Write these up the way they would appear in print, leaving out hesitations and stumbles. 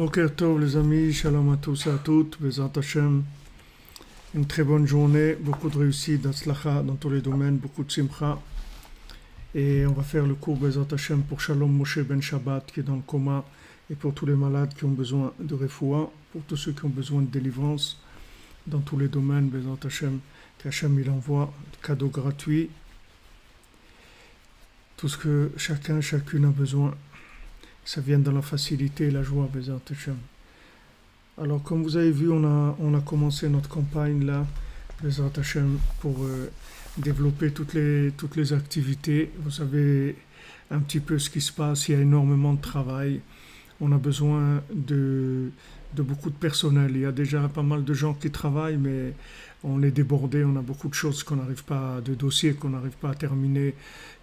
Boker Tov les amis, shalom à tous et à toutes, Bezat Hashem, une très bonne journée, beaucoup de réussite, d'Atzlacha dans tous les domaines, beaucoup de simcha. Et on va faire le cours Bezat Hashem pour Shalom Moshe Ben Shabbat qui est dans le coma et pour tous les malades qui ont besoin de refoua, pour tous ceux qui ont besoin de délivrance dans tous les domaines, Bezat Hashem, qu'Hashem il envoie, cadeaux gratuits, tout ce que chacune a besoin. Ça vient dans la facilité et la joie, Bezat Hashem. Alors, comme vous avez vu, on a commencé notre campagne là, Bezat Hashem, pour développer toutes les activités. Vous savez un petit peu ce qui se passe, il y a énormément de travail. On a besoin de beaucoup de personnel. Il y a déjà pas mal de gens qui travaillent, mais on est débordé, on a beaucoup de choses de dossiers qu'on n'arrive pas à terminer.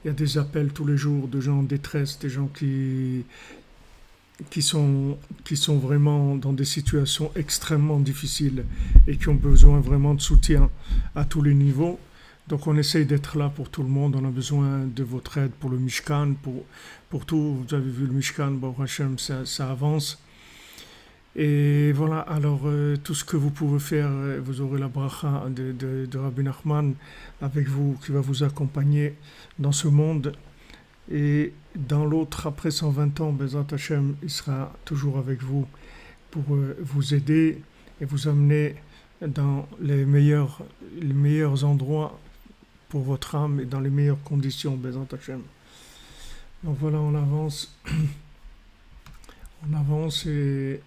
Il y a des appels tous les jours de gens en détresse, des gens qui sont vraiment dans des situations extrêmement difficiles et qui ont besoin vraiment de soutien à tous les niveaux. Donc on essaye d'être là pour tout le monde, on a besoin de votre aide pour le Mishkan, pour tout. Vous avez vu le Mishkan, Baruch Hashem, ça avance. Et voilà, alors tout ce que vous pouvez faire, vous aurez la bracha de Rabbi Nachman avec vous, qui va vous accompagner dans ce monde. Et dans l'autre, après 120 ans, Bezat Hashem, il sera toujours avec vous pour vous aider et vous amener dans les meilleurs endroits pour votre âme et dans les meilleures conditions, Bezat Hashem. Donc voilà, on avance et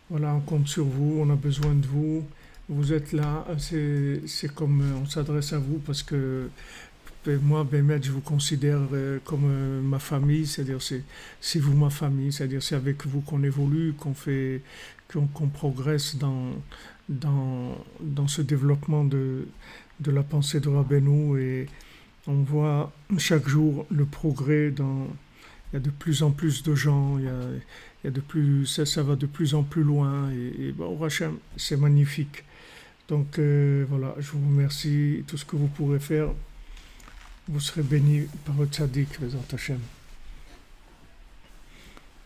voilà, on compte sur vous, on a besoin de vous. Vous êtes là, c'est comme on s'adresse à vous parce que moi, Bémet, je vous considère comme ma famille, c'est-à-dire c'est vous ma famille, c'est-à-dire c'est avec vous qu'on évolue, qu'on progresse dans ce développement de la pensée de Rabbeinu, et on voit chaque jour le progrès il y a de plus en plus de gens, ça va de plus en plus loin, et bon, Hachem, c'est magnifique. Donc voilà, je vous remercie, tout ce que vous pourrez faire. Vous serez bénis par le tzaddik, Bezat Hashem.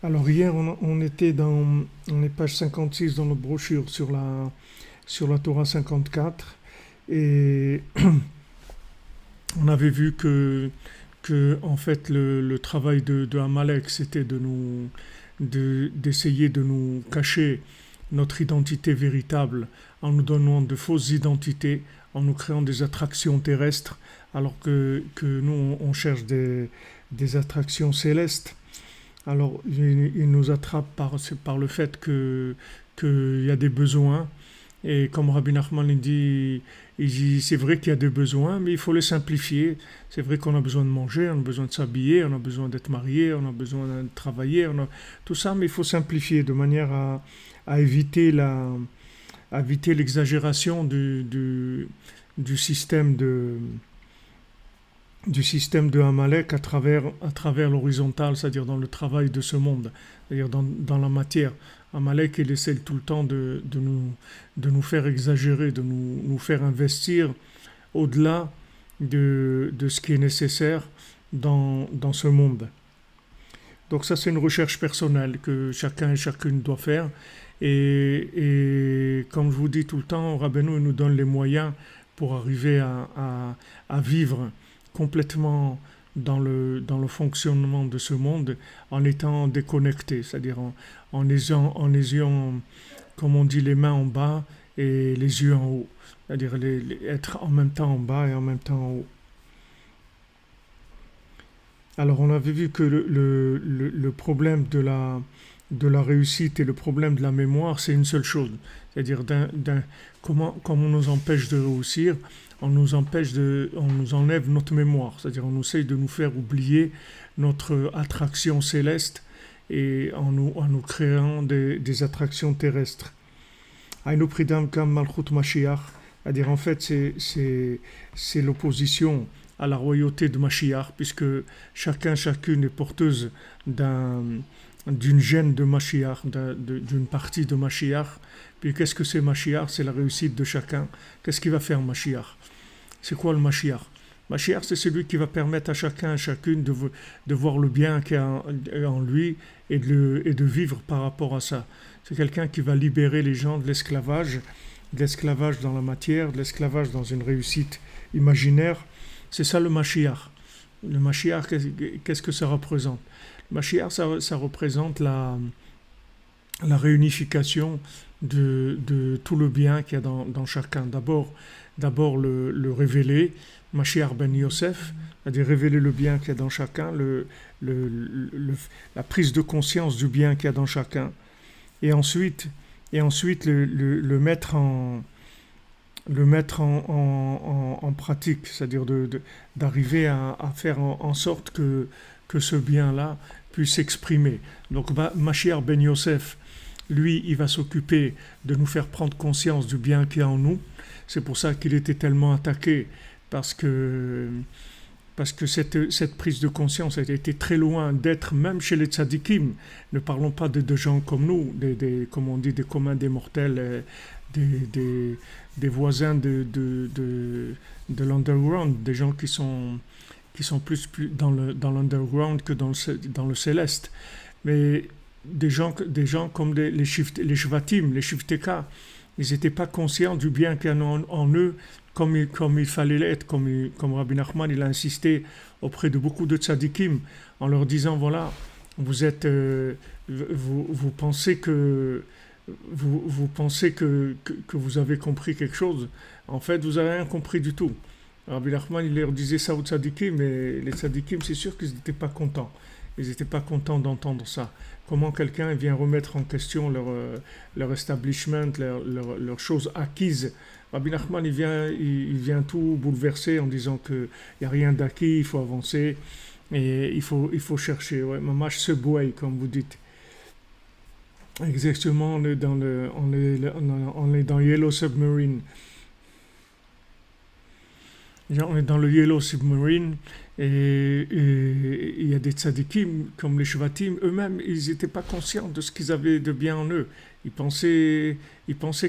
Alors hier, on est page 56 dans notre brochure sur la Torah 54, et on avait vu que en fait le travail de Amalek, c'était d'essayer de nous cacher notre identité véritable en nous donnant de fausses identités, en nous créant des attractions terrestres, alors que nous, on cherche des attractions célestes. Alors, il nous attrape par le fait qu'il y a des besoins. Et comme Rabbi Nachman il dit, c'est vrai qu'il y a des besoins, mais il faut les simplifier. C'est vrai qu'on a besoin de manger, on a besoin de s'habiller, on a besoin d'être marié, on a besoin de travailler, tout ça, mais il faut simplifier de manière à éviter l'exagération du système de Amalek à travers l'horizontal, c'est-à-dire dans le travail de ce monde, c'est-à-dire dans la matière. Amalek, il essaie tout le temps de nous faire exagérer, de nous faire investir au-delà de ce qui est nécessaire dans ce monde. Donc ça, c'est une recherche personnelle que chacun et chacune doit faire. Et comme je vous dis tout le temps, Rabbeinu nous donne les moyens pour arriver à vivre complètement dans le fonctionnement de ce monde en étant déconnecté, c'est-à-dire en ayant, comme on dit, les mains en bas et les yeux en haut, c'est-à-dire être en même temps en bas et en même temps en haut. Alors on avait vu que le problème de la réussite et le problème de la mémoire, c'est une seule chose, c'est-à-dire comment on nous empêche de réussir, on nous enlève notre mémoire, c'est-à-dire on essaye de nous faire oublier notre attraction céleste et en nous créant des attractions terrestres. Aïnou pridam kam malchut Mashiach, c'est-à-dire en fait c'est l'opposition à la royauté de Mashiach, puisque chacune est porteuse d'une gêne de Mashiach, d'une partie de Mashiach. Puis qu'est-ce que c'est Mashiach? C'est la réussite de chacun. Qu'est-ce qu'il va faire Mashiach? C'est quoi le Mashiach? Mashiach, c'est celui qui va permettre à chacun, à chacune de voir le bien qu'il y a en lui et de vivre par rapport à ça. C'est quelqu'un qui va libérer les gens de l'esclavage dans la matière, de l'esclavage dans une réussite imaginaire. C'est ça le Mashiach. Le Mashiach, qu'est-ce que ça représente? Le Mashiach, ça représente la réunification de tout le bien qu'il y a dans chacun. D'abord le révéler, Mashiach ben Yosef, c'est-à-dire révéler le bien qu'il y a dans chacun, la prise de conscience du bien qu'il y a dans chacun, et ensuite le mettre en pratique, c'est-à-dire d'arriver à faire en sorte que ce bien-là puisse s'exprimer. Donc Mashiach ben Yosef, lui, il va s'occuper de nous faire prendre conscience du bien qu'il y a en nous. C'est pour ça qu'il était tellement attaqué, parce que cette prise de conscience a été très loin d'être, même chez les tzadikim. Ne parlons pas de gens comme nous, comme on dit, des communs des mortels, des voisins de l'underground, des gens qui sont plus dans l'underground que dans le céleste. Mais des gens comme les Shvatim, les Shifteka, ils n'étaient pas conscients du bien qu'il y a en eux, comme il fallait l'être, comme Rabbi Nachman il a insisté auprès de beaucoup de tzadikim, en leur disant, voilà, vous pensez que vous avez compris quelque chose. En fait, vous n'avez rien compris du tout. Rabbi Nachman il leur disait ça aux tzadikim, mais les tzadikim, c'est sûr qu'ils n'étaient pas contents. Ils n'étaient pas contents d'entendre ça. Comment quelqu'un vient remettre en question leur establishment, leurs choses acquises. Rabbi Nachman, il vient tout bouleverser en disant qu'il n'y a rien d'acquis, il faut avancer et il faut chercher. Ouais, mamash se bouille, comme vous dites. Exactement, on est dans Yellow Submarine. On est dans le Yellow Submarine et il y a des tzadikim comme les Shvatim, eux-mêmes, ils n'étaient pas conscients de ce qu'ils avaient de bien en eux. Ils pensaient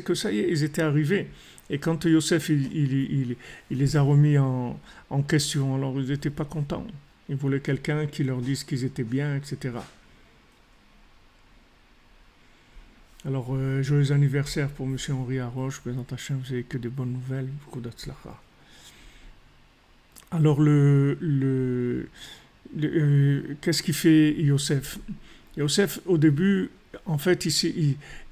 que ça y est, ils étaient arrivés. Et quand Yosef, il les a remis en question, alors ils n'étaient pas contents. Ils voulaient quelqu'un qui leur dise qu'ils étaient bien, etc. Alors, joyeux anniversaire pour M. Henri Haroche, présente Hachem, vous n'avez que des bonnes nouvelles, beaucoup d'Atzlacha. Alors, qu'est-ce qu'il fait Yosef? Yosef, au début, en fait,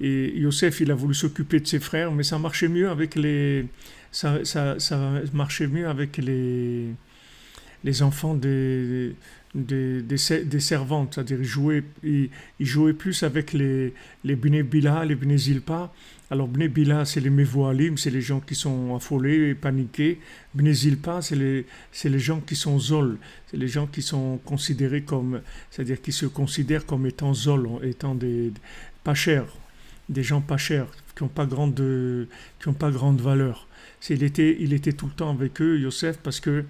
Yosef, il a voulu s'occuper de ses frères, mais ça marchait mieux avec ça marchait mieux avec les enfants des servantes, c'est-à-dire il jouait plus avec les Bnei Bila, les Bnei Zilpa. Alors Bnei Bila, c'est les Mevoalim, c'est les gens qui sont affolés et paniqués. Bnei Zilpa, c'est les gens qui sont zol, c'est les gens qui sont considérés comme, c'est-à-dire qui se considèrent comme étant zol, étant des pas chers, des gens pas chers, qui n'ont pas grande valeur. Il était tout le temps avec eux, Yosef, parce que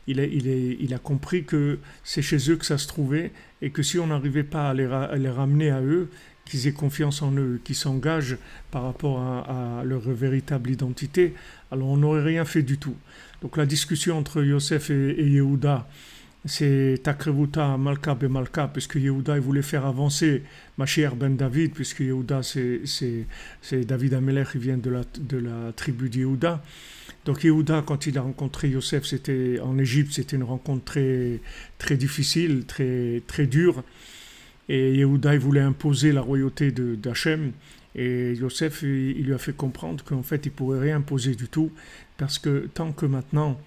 il a compris que c'est chez eux que ça se trouvait et que si on n'arrivait pas à les ramener à eux, qu'ils aient confiance en eux, qu'ils s'engagent par rapport à leur véritable identité, alors on n'aurait rien fait du tout. Donc la discussion entre Yosef et Yehuda, c'est Takrevuta Malka be Malka, puisque Yehuda il voulait faire avancer Mashiach ben David, puisque Yehuda c'est David Amelech, il vient de la tribu de Yehuda. Donc Yehuda, quand il a rencontré Yosef, c'était en Égypte, c'était une rencontre très, très difficile, très, très dure. Et Yehuda, il voulait imposer la royauté d'Hachem. Et Yosef, il lui a fait comprendre qu'en fait, il ne pourrait rien imposer du tout, parce que tant que maintenant,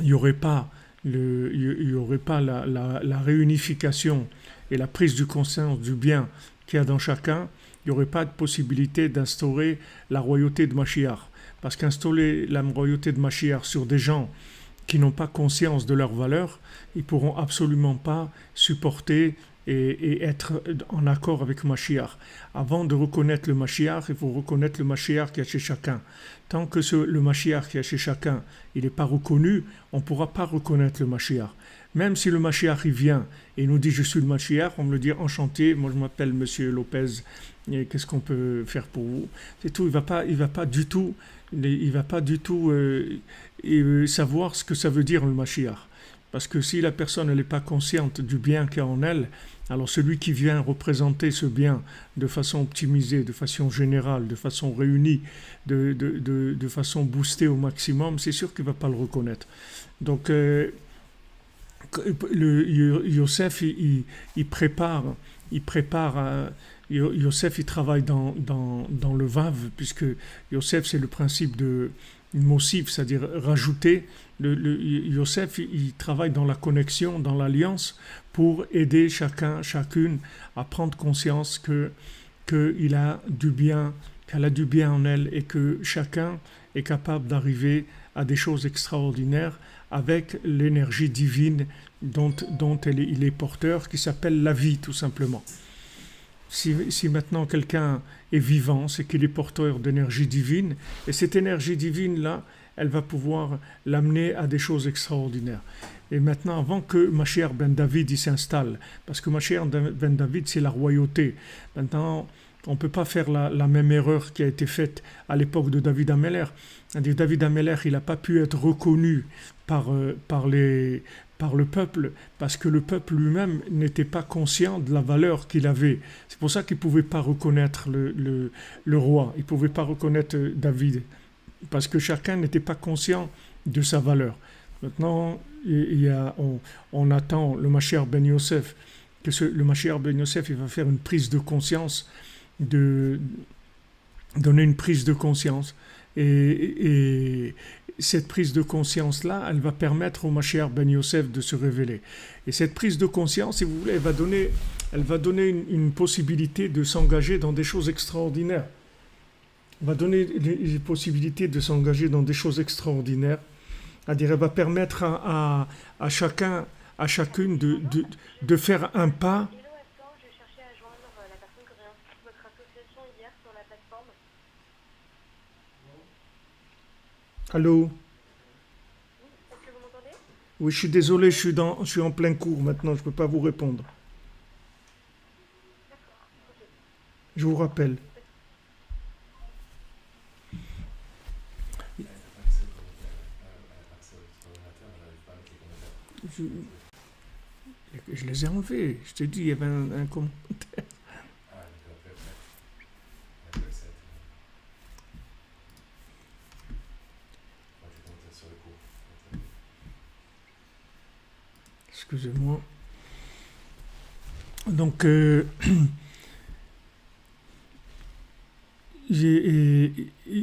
il n'y aurait pas la réunification et la prise de conscience du bien qu'il y a dans chacun, il n'y aurait pas de possibilité d'instaurer la royauté de Mashiach. Parce qu'installer la royauté de Mashiach sur des gens qui n'ont pas conscience de leur valeur, ils ne pourront absolument pas supporter et être en accord avec Mashiach. Avant de reconnaître le Mashiach, il faut reconnaître le Mashiach qu'il y a chez chacun. Tant que le Mashiach qu'il y a chez chacun, il n'est pas reconnu, on ne pourra pas reconnaître le Mashiach. Même si le Mashiach il vient et il nous dit je suis le Mashiach, on me le dit enchanté, moi je m'appelle Monsieur Lopez, et qu'est-ce qu'on peut faire pour vous? C'est tout, il va pas du tout, il va pas du tout savoir ce que ça veut dire le Mashiach. Parce que si la personne n'est pas consciente du bien qu'il y a en elle, alors celui qui vient représenter ce bien de façon optimisée, de façon générale, de façon réunie, de façon boostée au maximum, c'est sûr qu'il ne va pas le reconnaître. Donc, Yosef, il prépare Yosef, il travaille dans le Vav, puisque Yosef, c'est le principe de Mossif, c'est-à-dire rajouter. Yosef, il travaille dans la connexion, dans l'alliance, pour aider chacune à prendre conscience qu'il a du bien, qu'elle a du bien en elle et que chacun est capable d'arriver à des choses extraordinaires avec l'énergie divine dont il est porteur, qui s'appelle la vie tout simplement. Si maintenant quelqu'un est vivant, c'est qu'il est porteur d'énergie divine, et cette énergie divine-là, elle va pouvoir l'amener à des choses extraordinaires. Et maintenant, avant que Mashiach ben David s'installe, parce que Mashiach ben David, c'est la royauté. Maintenant, on ne peut pas faire la même erreur qui a été faite à l'époque de David Ameller. David Ameller, il n'a pas pu être reconnu par le peuple, parce que le peuple lui-même n'était pas conscient de la valeur qu'il avait. C'est pour ça qu'il ne pouvait pas reconnaître le roi, il ne pouvait pas reconnaître David, parce que chacun n'était pas conscient de sa valeur. Maintenant, on attend le Mashiach ben Yosef, le Mashiach ben Yosef, il va faire une prise de conscience, donner une prise de conscience. Et cette prise de conscience-là, elle va permettre au Mashiach ben Yosef de se révéler. Et cette prise de conscience, si vous voulez, elle va donner une possibilité de s'engager dans des choses extraordinaires. Elle va donner une possibilité de s'engager dans des choses extraordinaires. C'est-à-dire, elle va permettre à chacune de faire un pas. Allô? Est-ce que vous m'entendez? Oui, je suis désolé, je suis en plein cours maintenant, je ne peux pas vous répondre. D'accord, ok. Je vous rappelle. Je, je les ai enlevés. Je t'ai dit, il y avait un commentaire. Excusez-moi. Donc,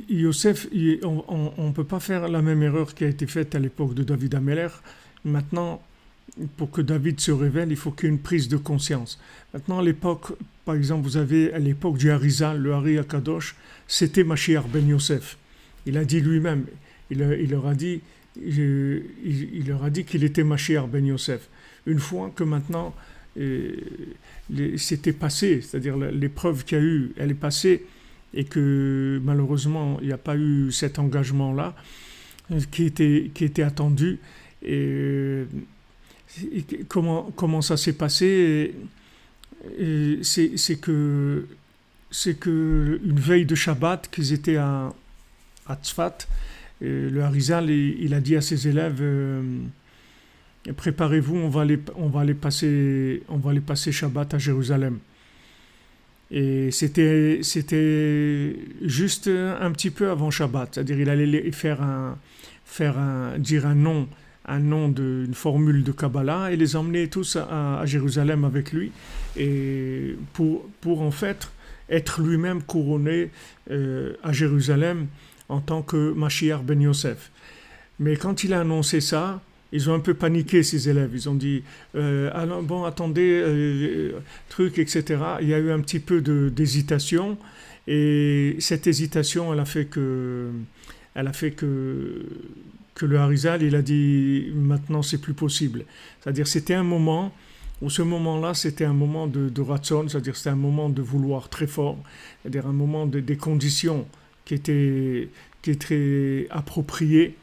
Yosef, on ne peut pas faire la même erreur qui a été faite à l'époque de David Ameller. Maintenant, pour que David se révèle, il faut qu'il y ait une prise de conscience. Maintenant, à l'époque, par exemple, vous avez à l'époque du Harizal, le Hari Akadosh, c'était Mashiach ben Yosef. Il a dit lui-même, il leur a dit qu'il était Mashiach ben Yosef. Une fois que maintenant, c'était passé, c'est-à-dire l'épreuve qu'il y a eu, elle est passée, et que malheureusement, il n'y a pas eu cet engagement-là qui était attendu. Et comment ça s'est passé? C'est que une veille de Shabbat, qu'ils étaient à Tzfat, le Harizal, il a dit à ses élèves, préparez-vous, on va aller passer Shabbat à Jérusalem. Et c'était juste un petit peu avant Shabbat, c'est-à-dire il allait dire un nom d'une formule de Kabbalah et les emmener tous à Jérusalem avec lui, et pour en fait être lui-même couronné à Jérusalem en tant que Mashiach ben Yosef. Mais quand il a annoncé ça, ils ont un peu paniqué, ces élèves. Ils ont dit, attendez, truc, etc. Il y a eu un petit peu d'hésitation. Et cette hésitation, elle a fait que le Harizal, il a dit, maintenant, c'est plus possible. C'est-à-dire, c'était un moment où ce moment-là, c'était un moment de ratson, c'est-à-dire c'était un moment de vouloir très fort, c'est-à-dire un moment des conditions qui étaient appropriées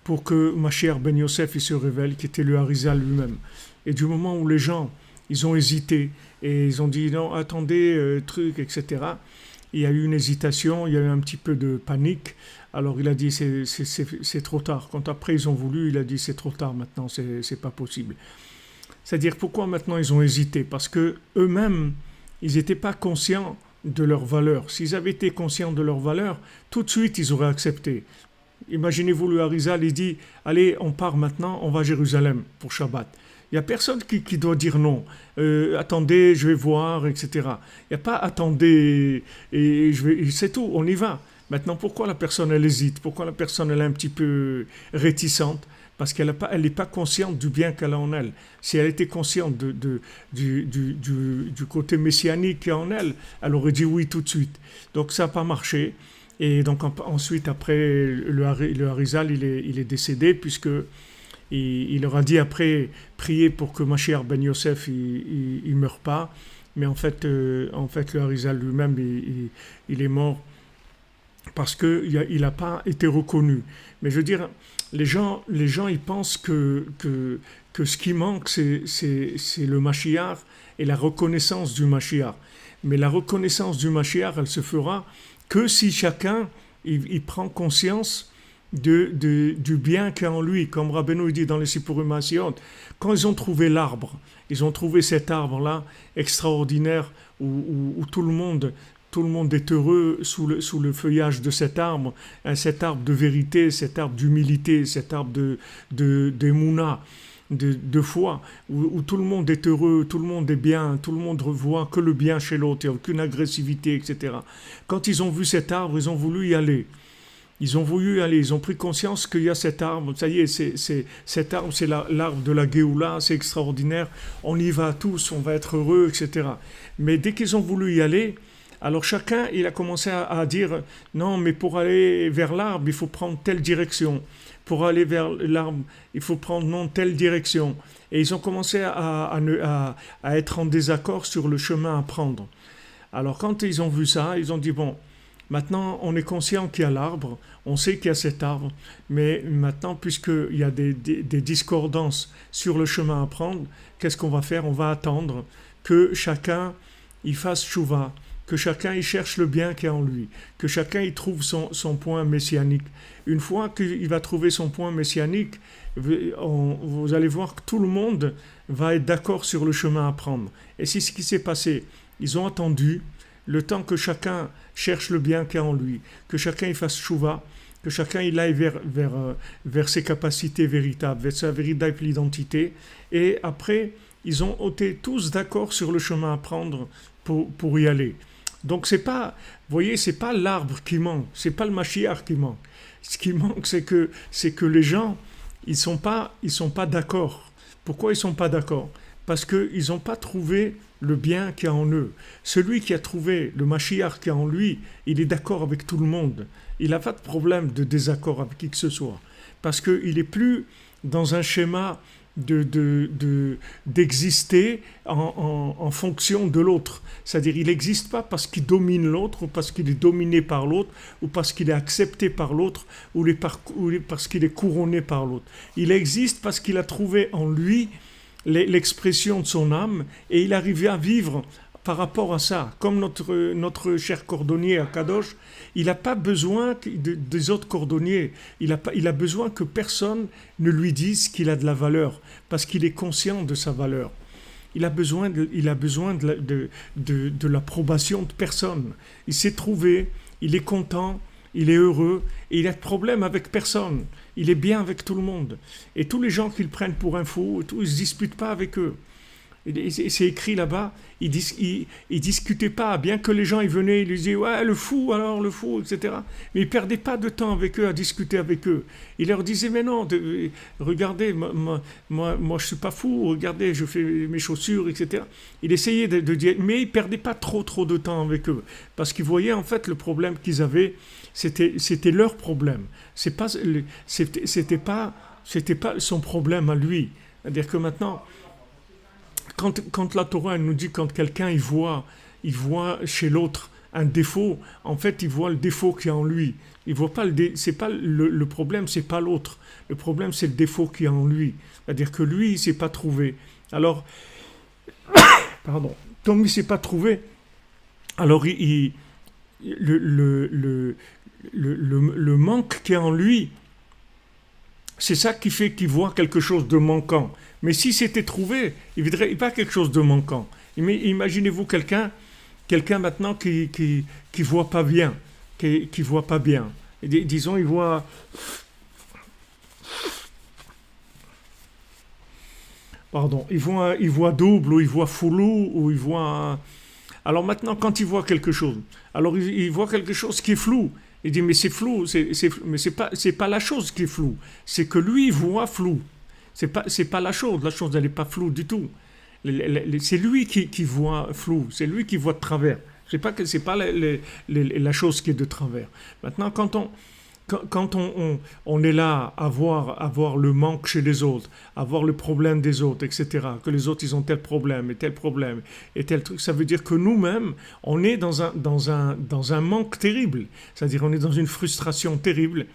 pour que Mashiach ben Yosef il se révèle, qui était le Harizal lui-même. Et du moment où les gens, ils ont hésité, et ils ont dit non, attendez, truc, etc., il y a eu une hésitation, il y a eu un petit peu de panique. Alors il a dit c'est trop tard. Quand après ils ont voulu, il a dit c'est trop tard maintenant, c'est pas possible. C'est-à-dire pourquoi maintenant ils ont hésité? Parce que eux-mêmes, ils n'étaient pas conscients de leur valeur. S'ils avaient été conscients de leur valeur, tout de suite ils auraient accepté. Imaginez-vous le Harizal, il dit allez, on part maintenant, on va à Jérusalem pour Shabbat. Il n'y a personne qui doit dire non. Attendez, je vais voir, etc. Il n'y a pas attendez, et c'est tout, on y va. Maintenant, pourquoi la personne elle hésite? Pourquoi la personne elle est un petit peu réticente? Parce qu'elle n'est pas consciente du bien qu'elle a en elle. Si elle était consciente du côté messianique qu'il y a en elle, elle aurait dit oui tout de suite. Donc ça n'a pas marché. Et donc ensuite, après, le Harizal, il est décédé, puisque il leur a dit après, prier pour que Mashiach ben Yosef, il meure pas. Mais en fait, le Harizal lui-même, il est mort parce qu'il n'a pas été reconnu. Mais je veux dire, les gens ils pensent que ce qui manque, c'est le Mashiach et la reconnaissance du Mashiach. Mais la reconnaissance du Mashiach, elle se fera que si chacun il prend conscience du bien qu'il y a en lui. Comme Rabbeinu dit dans les Sipurim Maasiot, quand ils ont trouvé l'arbre, ils ont trouvé cet arbre-là extraordinaire où tout le monde est heureux sous le feuillage de cet arbre de vérité, cet arbre d'humilité, cet arbre d'émouna, de foi, où tout le monde est heureux, tout le monde est bien, tout le monde revoit que le bien chez l'autre, il n'y a aucune agressivité, etc. Quand ils ont vu cet arbre, ils ont voulu y aller. Ils ont pris conscience qu'il y a cet arbre, ça y est, cet arbre, c'est l'arbre de la Géoula, c'est extraordinaire, on y va tous, on va être heureux, etc. Mais dès qu'ils ont voulu y aller, alors chacun, il a commencé à dire, non, mais pour aller vers l'arbre, il faut prendre telle direction. Pour aller vers l'arbre, il faut prendre telle direction. Et ils ont commencé à être en désaccord sur le chemin à prendre. Alors quand ils ont vu ça, ils ont dit, bon, maintenant on est conscient qu'il y a l'arbre, on sait qu'il y a cet arbre, mais maintenant, puisqu'il y a des discordances sur le chemin à prendre, qu'est-ce qu'on va faire? On va attendre que chacun il fasse tchouva, que chacun il cherche le bien qui est en lui, que chacun il trouve son point messianique. Une fois qu'il va trouver son point messianique, vous allez voir que tout le monde va être d'accord sur le chemin à prendre. Et c'est ce qui s'est passé. Ils ont attendu le temps que chacun cherche le bien qui est en lui, que chacun il fasse tchouva, que chacun il aille vers ses capacités véritables, vers sa véritable identité. Et après, ils ont été tous d'accord sur le chemin à prendre pour y aller. Donc c'est pas, vous voyez, c'est pas l'arbre qui manque, c'est pas le Mashiach qui manque. Ce qui manque, c'est que les gens, ils sont pas d'accord. Pourquoi ils sont pas d'accord? Parce qu'ils n'ont pas trouvé le bien qu'il y a en eux. Celui qui a trouvé le Mashiach qui est en lui, il est d'accord avec tout le monde. Il n'a pas de problème de désaccord avec qui que ce soit. Parce qu'il n'est plus dans un schéma d'exister en fonction de l'autre. C'est-à-dire il n'existe pas parce qu'il domine l'autre, ou parce qu'il est dominé par l'autre, ou parce qu'il est accepté par l'autre, ou parce qu'il est couronné par l'autre. Il existe parce qu'il a trouvé en lui l'expression de son âme, et il arrivait à vivre par rapport à ça. Comme notre cher cordonnier à Kadosh, il n'a pas besoin des autres cordonniers. Il a besoin que personne ne lui dise qu'il a de la valeur, parce qu'il est conscient de sa valeur. Il a besoin de l'approbation de personne. Il s'est trouvé, il est content, il est heureux, et il n'a de problème avec personne. Il est bien avec tout le monde. Et tous les gens qu'il prennent pour un fou, ils ne se disputent pas avec eux. Et c'est écrit là-bas, ils discutaient pas, bien que les gens ils venaient, ils lui disaient ouais le fou, etc. Mais ils perdaient pas de temps avec eux à discuter avec eux. Il leur disait mais non, regardez, moi je suis pas fou, regardez, je fais mes chaussures, etc. Il essayait de dire, mais ils perdaient pas trop de temps avec eux, parce qu'ils voyaient en fait le problème qu'ils avaient, c'était leur problème. C'était pas son problème à lui. C'est-à-dire que maintenant, quand la Torah elle nous dit quand quelqu'un il voit chez l'autre un défaut, en fait, il voit le défaut qu'il y a en lui. Il voit pas c'est pas le problème, c'est pas l'autre. Le problème, c'est le défaut qu'il y a en lui. C'est-à-dire que lui, il s'est pas trouvé. Alors, pardon, comme il s'est pas trouvé, alors le manque qui est en lui, c'est ça qui fait qu'il voit quelque chose de manquant. Mais si c'était trouvé, il ne verrait pas quelque chose de manquant. Imaginez-vous quelqu'un maintenant qui voit pas bien, qui voit pas bien. Et disons, il voit, pardon, il voit double ou il voit flou ou il voit. Alors maintenant, quand il voit quelque chose, alors il voit quelque chose qui est flou. Il dit mais c'est flou, mais c'est pas la chose qui est floue, c'est que lui il voit flou. C'est pas la chose elle n'est pas floue du tout. C'est lui qui voit flou, c'est lui qui voit de travers. C'est pas la chose qui est de travers. Maintenant quand on est là à voir le manque chez les autres, à voir le problème des autres, etc., que les autres ils ont tel problème et tel truc, ça veut dire que nous-mêmes, on est dans un manque terrible, c'est-à-dire on est dans une frustration terrible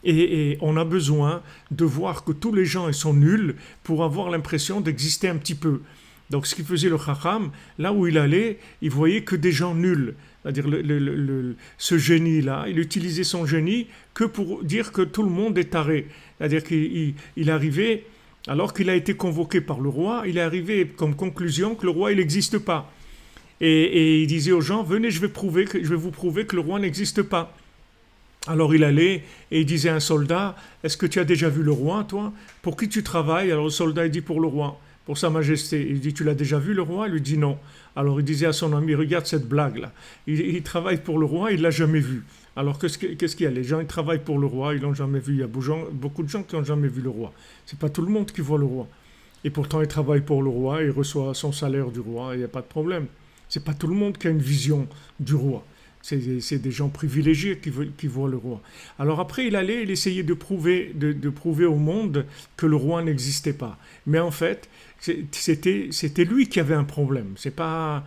et on a besoin de voir que tous les gens ils sont nuls pour avoir l'impression d'exister un petit peu. Donc ce qu'il faisait le Chacham, là où il allait, il voyait que des gens nuls. C'est-à-dire ce génie-là, il utilisait son génie que pour dire que tout le monde est taré. C'est-à-dire qu'il arrivait, alors qu'il a été convoqué par le roi, il est arrivé comme conclusion que le roi il n'existe pas. Et il disait aux gens, venez, je vais vous prouver que le roi n'existe pas. Alors il allait et il disait à un soldat, est-ce que tu as déjà vu le roi, toi? Pour qui tu travailles? Alors le soldat il dit pour le roi. Pour Sa Majesté. Il dit, tu l'as déjà vu le roi? Il lui dit non. Alors il disait à son ami, regarde cette blague-là. Il travaille pour le roi, il ne l'a jamais vu. Alors qu'est-ce qu'il y a? Les gens, ils travaillent pour le roi, ils l'ont jamais vu. Il y a beaucoup de gens qui n'ont jamais vu le roi. C'est pas tout le monde qui voit le roi. Et pourtant, il travaille pour le roi, il reçoit son salaire du roi, il n'y a pas de problème. C'est pas tout le monde qui a une vision du roi. C'est des gens privilégiés qui voient le roi. Alors après, il essayait de prouver au monde que le roi n'existait pas. Mais en fait, c'était lui qui avait un problème. C'est pas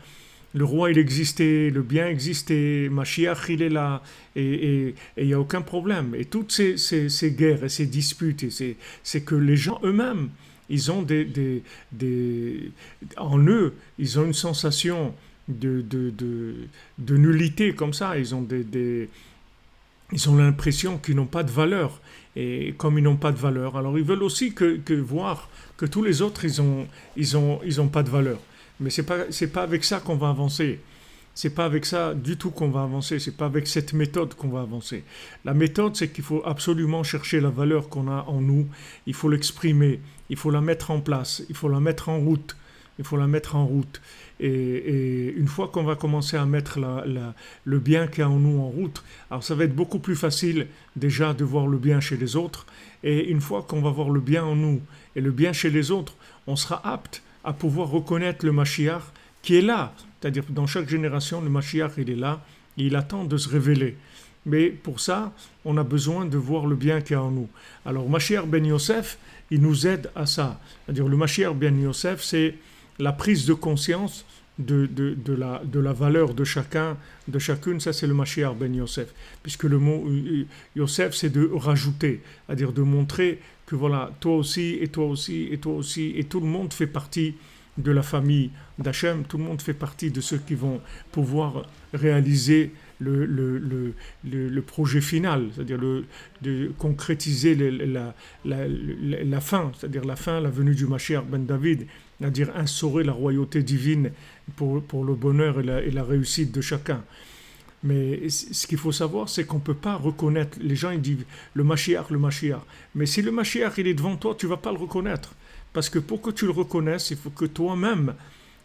le roi, il existait, le bien existait, Mashiach, il est là, et il n'y a aucun problème. Et toutes ces guerres et ces disputes, c'est que les gens eux-mêmes, ils ont en eux, ils ont une sensation de nullité comme ça. Ils ont ils ont l'impression qu'ils n'ont pas de valeur. Et comme ils n'ont pas de valeur, alors ils veulent aussi que voir que tous les autres, ils ont pas de valeur. Mais c'est pas avec ça qu'on va avancer. C'est pas avec ça du tout qu'on va avancer. C'est pas avec cette méthode qu'on va avancer. La méthode, c'est qu'il faut absolument chercher la valeur qu'on a en nous. Il faut l'exprimer. Il faut la mettre en place. Il faut la mettre en route. Il faut la mettre en route. Et une fois qu'on va commencer à mettre le bien qu'il y a en nous en route, alors ça va être beaucoup plus facile déjà de voir le bien chez les autres. Et une fois qu'on va voir le bien en nous et le bien chez les autres, on sera apte à pouvoir reconnaître le Mashiach qui est là. C'est-à-dire dans chaque génération, le Mashiach il est là et il attend de se révéler. Mais pour ça, on a besoin de voir le bien qu'il y a en nous. Alors Mashiach ben Yosef, il nous aide à ça. C'est-à-dire le Mashiach ben Yosef, c'est la prise de conscience de la valeur de chacun, de chacune, ça c'est le Mashiach ben Yosef. Puisque le mot Yosef, c'est de rajouter, c'est-à-dire de montrer que voilà, toi aussi, et toi aussi, et toi aussi, et tout le monde fait partie de la famille d'Hachem, tout le monde fait partie de ceux qui vont pouvoir réaliser le projet final, c'est-à-dire de concrétiser la fin, c'est-à-dire la fin, la venue du Mashiach ben David, c'est-à-dire instaurer la royauté divine pour le bonheur et la réussite de chacun. Mais ce qu'il faut savoir, c'est qu'on ne peut pas reconnaître. Les gens ils disent le Mashiach. Mais si le Mashiach il est devant toi, tu ne vas pas le reconnaître. Parce que pour que tu le reconnaisses, il faut que toi-même,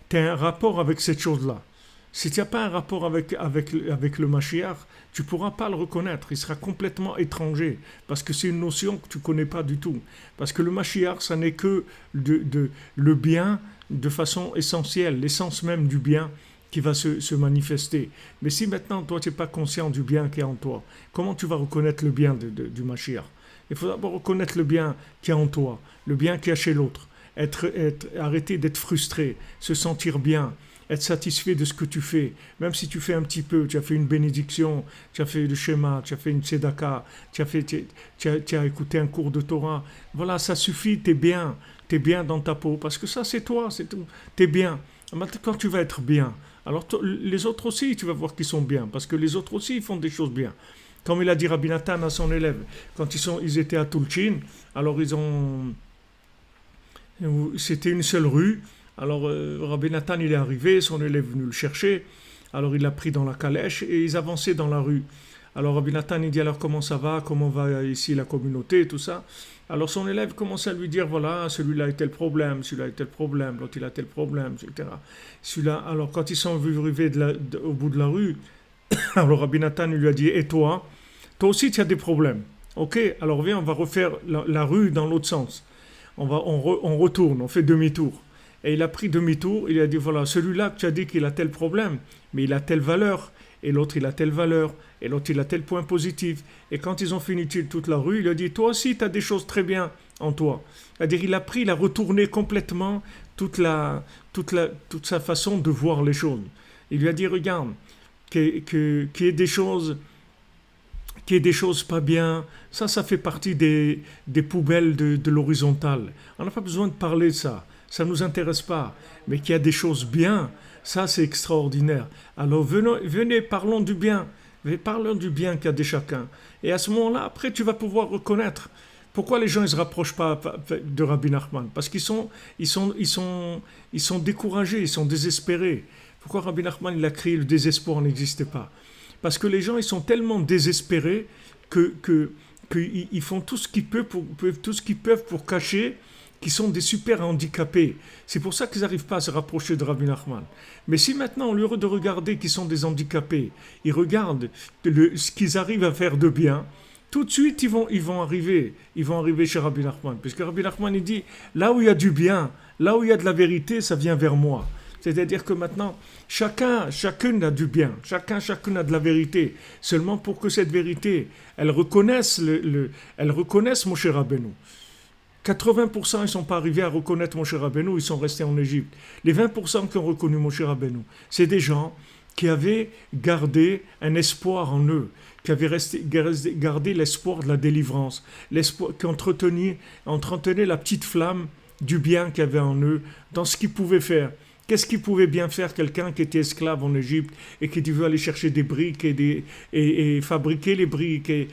tu aies un rapport avec cette chose-là. Si tu n'as pas un rapport avec le Mashiach, tu ne pourras pas le reconnaître. Il sera complètement étranger. Parce que c'est une notion que tu ne connais pas du tout. Parce que le Mashiach, ça n'est que le bien de façon essentielle, l'essence même du bien qui va se manifester. Mais si maintenant, toi, tu n'es pas conscient du bien qui est en toi, comment tu vas reconnaître le bien du Mashiach? Il faut d'abord reconnaître le bien qui est en toi, le bien qui est chez l'autre, arrêter d'être frustré, se sentir bien, être satisfait de ce que tu fais. Même si tu fais un petit peu, tu as fait une bénédiction, tu as fait le schéma, tu as fait une tzedaka, tu as écouté un cours de Torah. Voilà, ça suffit, t'es bien dans ta peau, parce que ça c'est toi, c'est tout, t'es bien. Maintenant, quand tu vas être bien, alors les autres aussi, tu vas voir qu'ils sont bien, parce que les autres aussi, ils font des choses bien. Comme il a dit Rabbi Nathan à son élève, quand ils étaient à Tulchin, alors c'était une seule rue. Alors Rabbi Nathan il est arrivé, son élève est venu le chercher. Alors il l'a pris dans la calèche et ils avançaient dans la rue. Alors Rabbi Nathan il dit alors comment ça va, comment va ici la communauté, tout ça. Alors son élève commence à lui dire voilà celui-là a tel problème, celui-là a tel problème, l'autre il a tel problème, etc. Celui-là, alors quand ils sont arrivés au bout de la rue, alors Rabbi Nathan il lui a dit et toi aussi tu as des problèmes. Ok, alors viens on va refaire la rue dans l'autre sens. On retourne, on fait demi-tour. Et il a pris demi-tour, il a dit voilà, celui-là que tu as dit qu'il a tel problème, mais il a telle valeur, et l'autre il a telle valeur, et l'autre il a tel point positif. Et quand ils ont fini toute la rue, il a dit toi aussi tu as des choses très bien en toi. C'est-à-dire il a retourné complètement toute sa façon de voir les choses. Il lui a dit regarde, qu'il y ait des choses pas bien, ça fait partie des poubelles de l'horizontale. On n'a pas besoin de parler de ça ne nous intéresse pas. Mais qu'il y a des choses bien, ça c'est extraordinaire. Alors venez, parlons du bien qu'il y a de chacun. Et à ce moment-là, après tu vas pouvoir reconnaître. Pourquoi les gens ne se rapprochent pas de Rabbi Nachman? Parce qu'ils sont découragés, ils sont désespérés. Pourquoi Rabbi Nachman il a créé le désespoir n'existait pas? Parce que les gens, ils sont tellement désespérés qu'ils font tout ce qu'ils peuvent pour cacher qu'ils sont des super handicapés. C'est pour ça qu'ils n'arrivent pas à se rapprocher de Rabbi Nachman. Mais si maintenant, au lieu de regarder qu'ils sont des handicapés, ils regardent ce qu'ils arrivent à faire de bien, tout de suite, ils vont arriver chez Rabbi Nachman. Puisque Rabbi Nachman, il dit, là où il y a du bien, là où il y a de la vérité, ça vient vers moi. C'est-à-dire que maintenant, chacune a du bien, chacune a de la vérité. Seulement pour que cette vérité, elle reconnaisse Moshe Rabbeinu. 80% ils ne sont pas arrivés à reconnaître Moshe Rabbeinu, ils sont restés en Égypte. Les 20% qui ont reconnu Moshe Rabbeinu, c'est des gens qui avaient gardé un espoir en eux, qui avaient gardé l'espoir de la délivrance, l'espoir qui entretenait la petite flamme du bien qu'il y avait en eux, dans ce qu'ils pouvaient faire. Qu'est-ce qu'il pouvait bien faire quelqu'un qui était esclave en Égypte et qui devait aller chercher des briques et fabriquer les briques et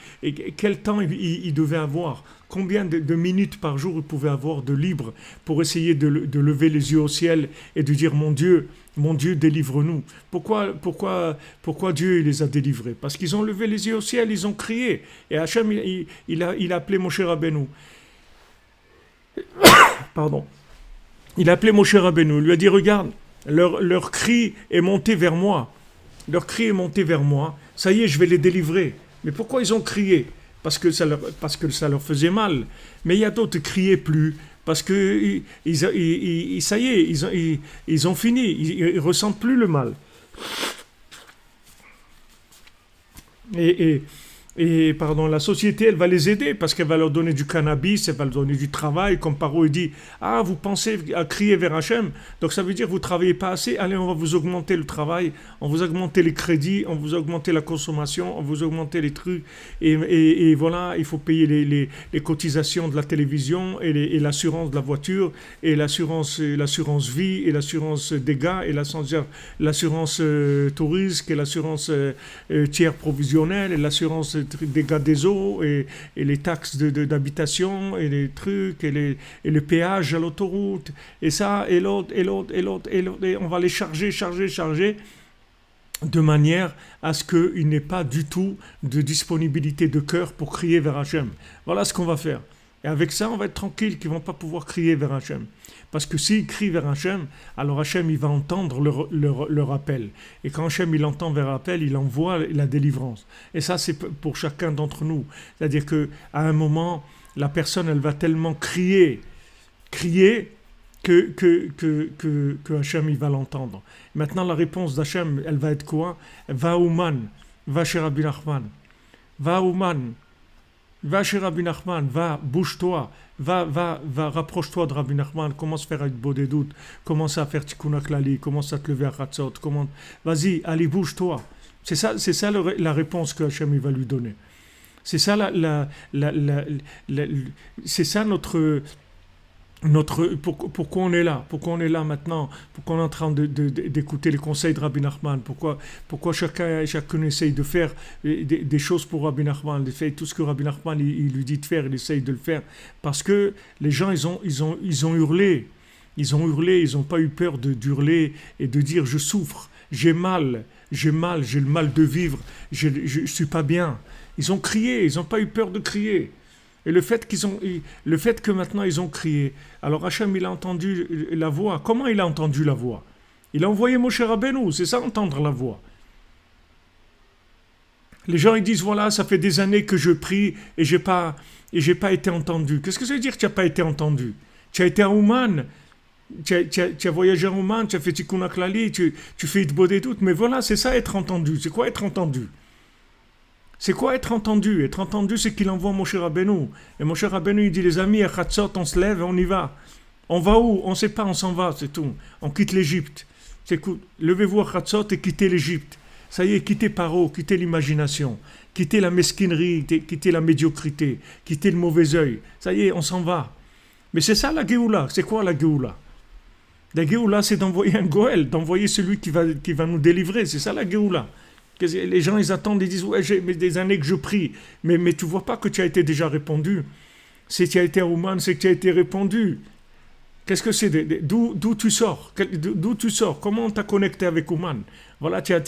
quel temps il devait avoir? Combien de minutes par jour il pouvait avoir de libre pour essayer de lever les yeux au ciel et de dire mon Dieu, délivre-nous. Pourquoi Dieu les a délivrés? Parce qu'ils ont levé les yeux au ciel, ils ont crié. Et Hachem, il a appelé Moshe Rabbeinu. Pardon. Il a appelé Moshe Rabbeinu, il lui a dit regarde, leur cri est monté vers moi. Leur cri est monté vers moi. Ça y est, je vais les délivrer. Mais pourquoi ils ont crié? Parce que ça leur faisait mal. Mais il y a d'autres qui criaient plus. Parce que ça y est, ils ont fini. Ils ressentent plus le mal. La société, elle va les aider parce qu'elle va leur donner du cannabis, elle va leur donner du travail. Comme Paro, il dit, vous pensez à crier vers Hachem, donc ça veut dire que vous ne travaillez pas assez, allez, on va vous augmenter le travail, on vous augmenter les crédits, on vous augmenter la consommation, on vous augmenter les trucs, et voilà, il faut payer les cotisations de la télévision, et l'assurance de la voiture, et l'assurance vie, et l'assurance dégâts, et l'assurance tourisme, et l'assurance tiers provisionnelle, et l'assurance dégâts des eaux et les taxes d'habitation et les trucs et les péages à l'autoroute et ça et l'autre et on va les charger de manière à ce qu'il n'ait pas du tout de disponibilité de cœur pour crier vers Hachem. Voilà ce qu'on va faire. Et avec ça, on va être tranquille qu'ils ne vont pas pouvoir crier vers Hachem. Parce que s'ils crient vers Hachem, alors Hachem, il va entendre leur appel. Et quand Hachem, il entend vers l'appel, il envoie la délivrance. Et ça, c'est pour chacun d'entre nous. C'est-à-dire qu'à un moment, la personne, elle va tellement crier que Hachem, il va l'entendre. Maintenant, la réponse d'Hachem, elle va être quoi? Va Ouman, va chez Rabbi Nachman. Va Ouman. Va chez Rabbi Nachman, va, bouge-toi, va, rapproche-toi de Rabbi Nachman, commence à faire avec des doutes, commence à faire Tikkun Klali, commence à te lever à Chatzot, vas-y, allez, bouge-toi. C'est ça la réponse que Hachem il va lui donner. C'est ça c'est ça pourquoi on est là, pourquoi on est là maintenant, pourquoi on est en train d'écouter les conseils de Rabbi Nachman, pourquoi chacun essaye de faire des choses pour Rabbi Nachman, de faire tout ce que Rabbi Nachman il lui dit de faire, il essaye de le faire, parce que les gens ils ont hurlé, ils n'ont pas eu peur d'hurler et de dire je souffre, j'ai le mal de vivre, je suis pas bien. Ils ont crié, ils n'ont pas eu peur de crier. Et le fait que maintenant ils ont crié, alors Hachem il a entendu la voix. Comment il a entendu la voix? Il a envoyé Moshe Rabbeinu, c'est ça entendre la voix. Les gens ils disent voilà, ça fait des années que je prie et j'ai pas été entendu. Qu'est-ce que ça veut dire que tu n'as pas été entendu? Tu as été à Ouman, tu as voyagé à Ouman, tu as fait Tikkun Klali, tu fais Itbod et tout, mais voilà, c'est ça être entendu. C'est quoi être entendu? C'est quoi être entendu? Être entendu, c'est qu'il envoie Moshe Rabbeinu. Et Moshe Rabbeinu, il dit, les amis, à Chatzot, on se lève et on y va. On va où? On ne sait pas, on s'en va, c'est tout. On quitte l'Égypte. Levez-vous à Chatzot et quittez l'Égypte. Ça y est, quittez Paro, quittez l'imagination, quittez la mesquinerie, quittez la médiocrité, quittez le mauvais œil. Ça y est, on s'en va. Mais c'est ça la Géoula. C'est quoi la Géoula? La Géoula, c'est d'envoyer un Goël, d'envoyer celui qui va nous délivrer. C'est ça la Géoula. Les gens, ils attendent, ils disent, ouais, j'ai des années que je prie. Mais tu vois pas que tu as été déjà répondu. Si tu as été à Ouman, c'est que tu as été répondu. Qu'est-ce que c'est? D'où tu sors? D'où tu sors? Comment on t'a connecté avec Ouman? Voilà, tu as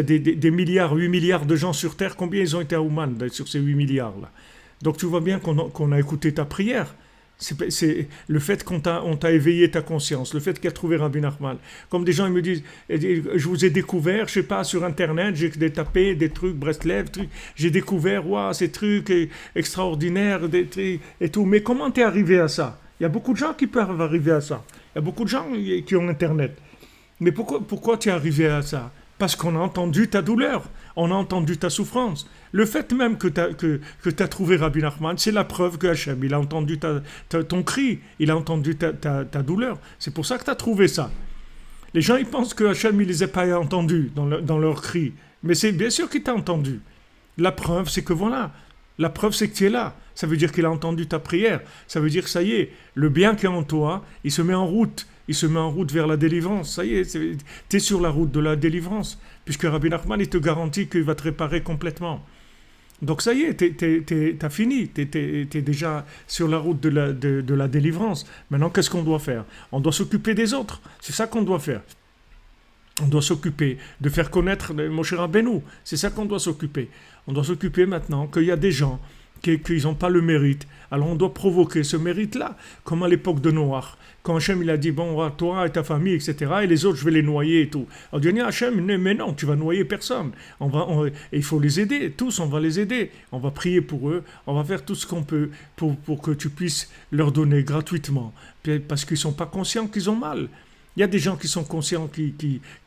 des milliards, 8 milliards de gens sur Terre. Combien ils ont été à Ouman sur ces 8 milliards-là? Donc tu vois bien qu'on a écouté ta prière. C'est le fait qu'on t'a éveillé ta conscience, le fait qu'il a trouvé Rabbi Nachman. Comme des gens ils me disent, je vous ai découvert, je sais pas, sur Internet, j'ai tapé des trucs, Breslev, j'ai découvert, waouh, ces trucs extraordinaires, des trucs et tout. Mais comment t'es arrivé à ça? Il y a beaucoup de gens qui peuvent arriver à ça. Il y a beaucoup de gens qui ont Internet. Mais pourquoi tu es arrivé à ça? Parce qu'on a entendu ta douleur, on a entendu ta souffrance. Le fait même que tu as trouvé Rabbi Nachman, c'est la preuve que Hachem, il a entendu ton cri, il a entendu ta douleur. C'est pour ça que tu as trouvé ça. Les gens, ils pensent que Hachem, il les a pas entendus dans leur cri. Mais c'est bien sûr qu'il t'a entendu. La preuve, c'est que voilà. La preuve, c'est que tu es là. Ça veut dire qu'il a entendu ta prière. Ça veut dire que ça y est, le bien qui est en toi, il se met en route. Il se met en route vers la délivrance. Ça y est, tu es sur la route de la délivrance. Puisque Rabbi Nachman, il te garantit qu'il va te réparer complètement. Donc ça y est, t'as fini. T'es déjà sur la route de la délivrance. Maintenant, qu'est-ce qu'on doit faire? On doit s'occuper des autres. C'est ça qu'on doit faire. On doit s'occuper de faire connaître Moshe Rabbeinu. C'est ça qu'on doit s'occuper. On doit s'occuper maintenant qu'il y a des gens qui n'ont pas le mérite. Alors on doit provoquer ce mérite-là, comme à l'époque de Noach. Quand Hachem il a dit, bon, toi et ta famille, etc., et les autres, je vais les noyer et tout. Alors Dieu dit, Hachem, mais non, tu vas noyer personne. Il faut les aider, tous, on va les aider. On va prier pour eux, on va faire tout ce qu'on peut pour que tu puisses leur donner gratuitement. Parce qu'ils ne sont pas conscients qu'ils ont mal. Il y a des gens qui sont conscients qui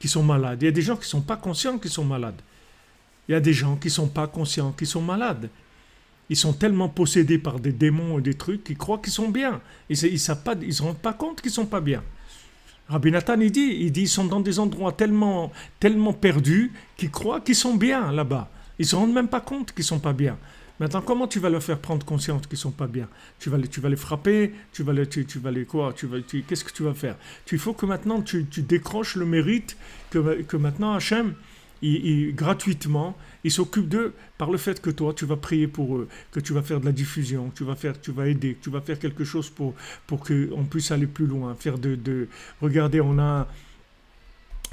sont malades. Il y a des gens qui ne sont pas conscients qu'ils sont malades. Il y a des gens qui ne sont pas conscients qu'ils sont malades. Ils sont tellement possédés par des démons et des trucs qu'ils croient qu'ils sont bien. Ils ne se rendent pas compte qu'ils ne sont pas bien. Rabbi Nathan, il dit, ils sont dans des endroits tellement perdus qu'ils croient qu'ils sont bien là-bas. Ils ne se rendent même pas compte qu'ils ne sont pas bien. Maintenant, comment tu vas leur faire prendre conscience qu'ils ne sont pas bien? Tu vas les frapper, qu'est-ce que tu vas faire? Il faut que maintenant tu décroches le mérite que maintenant Hachem, gratuitement, il s'occupe d'eux par le fait que toi, tu vas prier pour eux, que tu vas faire de la diffusion, tu vas aider, que tu vas faire quelque chose pour qu'on puisse aller plus loin. Regardez,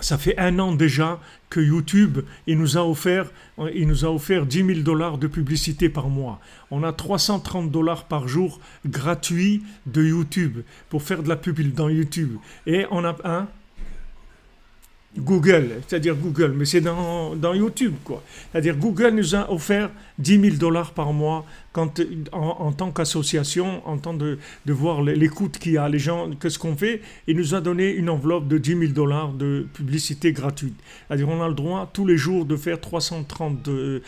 ça fait 1 an déjà que YouTube, il nous a offert 10 000 $ de publicité par mois. On a 330 $ par jour gratuits de YouTube pour faire de la pub dans YouTube. Et on a Google, c'est-à-dire Google, mais c'est dans YouTube, quoi. C'est-à-dire Google nous a offert 10 000 $ par mois quand, en tant qu'association, en tant de voir l'écoute qu'il y a, les gens, qu'est-ce qu'on fait. Il nous a donné une enveloppe de 10 000 $ de publicité gratuite. C'est-à-dire on a le droit tous les jours de faire 330 $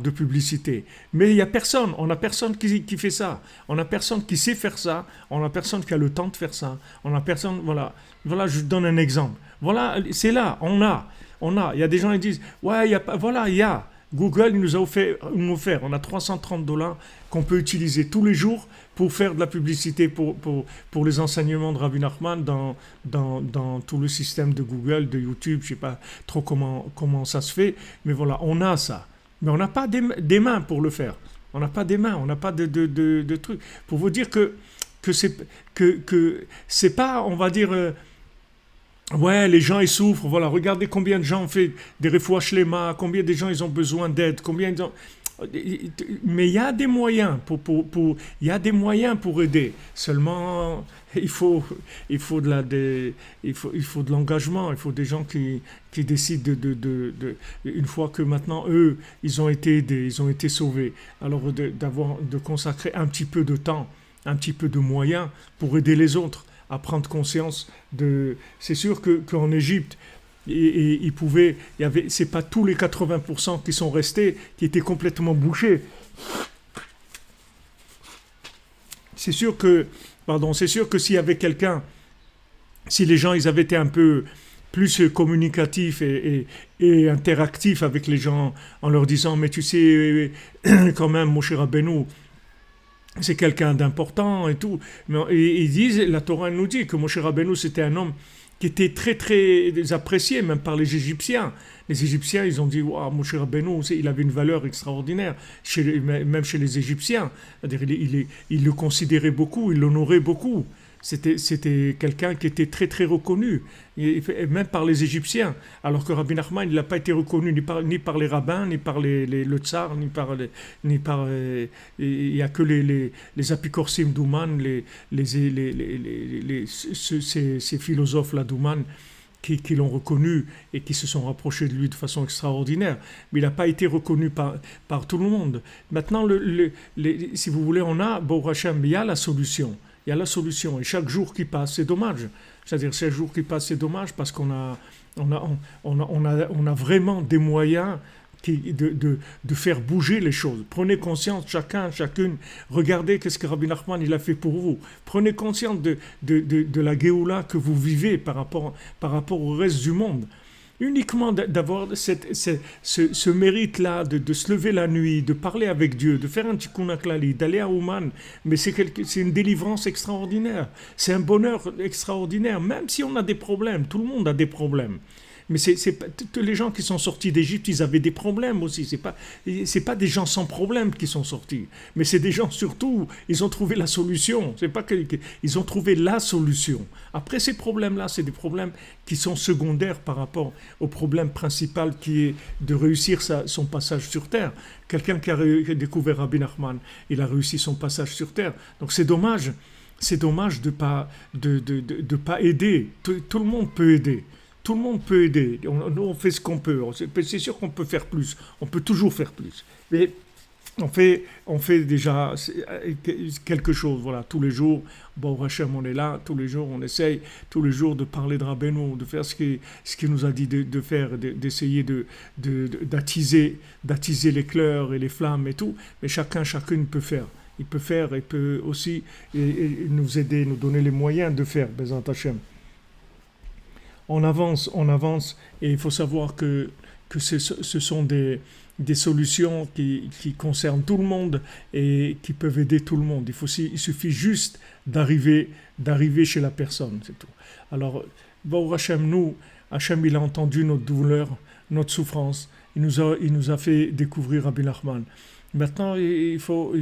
de publicité. Mais il n'y a personne, on n'a personne qui fait ça. On n'a personne qui sait faire ça. On n'a personne qui a le temps de faire ça. On n'a personne, voilà. Voilà, je donne un exemple. Voilà, c'est là, on a. Il y a des gens qui disent, ouais, il y a pas, voilà, il y a. Google, il nous a offert, on a 330 $ qu'on peut utiliser tous les jours pour faire de la publicité pour les enseignements de Rabbi Nachman dans tout le système de Google, de YouTube, je ne sais pas trop comment ça se fait, mais voilà, on a ça. Mais on n'a pas des mains pour le faire. On n'a pas des mains, on n'a pas de trucs. Pour vous dire que c'est pas, on va dire, ouais, les gens ils souffrent, voilà, regardez combien de gens ont fait des refouach shlema, combien de gens ils ont besoin d'aide, combien ils ont... Mais il y a des moyens il y a des moyens pour aider. Seulement, il faut de l'engagement, il faut des gens qui décident une fois que maintenant eux, ils ont été aidés, ils ont été sauvés, alors de consacrer un petit peu de temps, un petit peu de moyens pour aider les autres à prendre conscience de... C'est sûr qu'en Égypte, ils pouvaient... C'est pas tous les 80% qui sont restés, qui étaient complètement bouchés. C'est sûr que s'il y avait quelqu'un, si les gens ils avaient été un peu plus communicatifs et interactifs avec les gens en leur disant, mais tu sais, quand même, Moshe Rabbeinu, c'est quelqu'un d'important et tout. Mais ils disent, la Torah nous dit que Moshe Rabbeinu c'était un homme qui était très très apprécié même par les Égyptiens. Les Égyptiens, ils ont dit, waouh, Moshe Rabbeinu, il avait une valeur extraordinaire, même chez les Égyptiens. C'est-à-dire, ils le considéraient beaucoup, ils l'honoraient beaucoup. C'était quelqu'un qui était très très reconnu, et même par les Égyptiens, alors que Rabbi Nachman il n'a pas été reconnu ni par les rabbins, ni par le tsar, ni par il n'y a que les apikorsim d'Ouman, ces philosophes-là d'Ouman qui l'ont reconnu et qui se sont rapprochés de lui de façon extraordinaire. Mais il n'a pas été reconnu par tout le monde. Maintenant, si vous voulez, on a, Baruch Hashem, il y a la solution. Il y a la solution. Et chaque jour qui passe, c'est dommage. C'est-à-dire, chaque jour qui passe, c'est dommage parce qu'on a vraiment des moyens de faire bouger les choses. Prenez conscience, chacune, regardez qu'est-ce que Rabbi Nachman il a fait pour vous. Prenez conscience de la Géoula que vous vivez par rapport au reste du monde. Uniquement d'avoir ce mérite-là, de se lever la nuit, de parler avec Dieu, de faire un tikkun haklali, d'aller à Ouman, mais c'est une délivrance extraordinaire. C'est un bonheur extraordinaire, même si on a des problèmes. Tout le monde a des problèmes. Mais tous les gens qui sont sortis d'Égypte, ils avaient des problèmes aussi. C'est pas des gens sans problème qui sont sortis. Mais c'est des gens surtout, ils ont trouvé la solution. C'est pas ils ont trouvé la solution. Après ces problèmes-là, c'est des problèmes qui sont secondaires par rapport au problème principal qui est de réussir son passage sur Terre. Quelqu'un qui a découvert Rabbi Nachman, il a réussi son passage sur Terre. Donc c'est dommage. C'est dommage de pas aider. Tout le monde peut aider. Tout le monde peut aider. On fait ce qu'on peut. C'est sûr qu'on peut faire plus. On peut toujours faire plus. Mais on fait déjà quelque chose. Voilà, tous les jours, bon, Hachem, on est là. Tous les jours, on essaye. Tous les jours de parler de Rabbeinu, de faire ce qu'il nous a dit de faire, d'essayer d'attiser les les flammes et tout. Mais chacune peut faire. Il peut faire et peut aussi nous aider, nous donner les moyens de faire, Bezat Hachem. On avance, et il faut savoir que ce sont des solutions qui concernent tout le monde et qui peuvent aider tout le monde. Il suffit juste d'arriver chez la personne, c'est tout. Alors, Baruch Hashem, Hashem, il a entendu notre douleur, notre souffrance. Il nous a fait découvrir Rabbi Nachman. Maintenant, il faut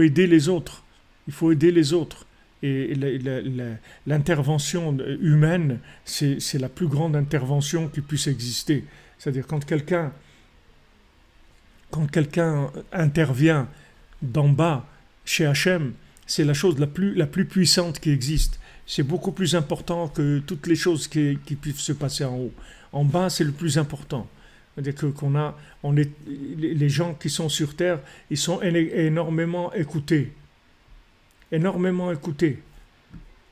aider les autres. Il faut aider les autres. Et l'intervention humaine, c'est la plus grande intervention qui puisse exister. C'est-à-dire quand quelqu'un intervient d'en bas chez Hachem, c'est la chose la plus puissante qui existe. c'est beaucoup plus important que toutes les choses qui peuvent se passer en haut. En bas, c'est le plus important. C'est-à-dire les gens qui sont sur terre, ils sont énormément écoutés. Énormément écoutés.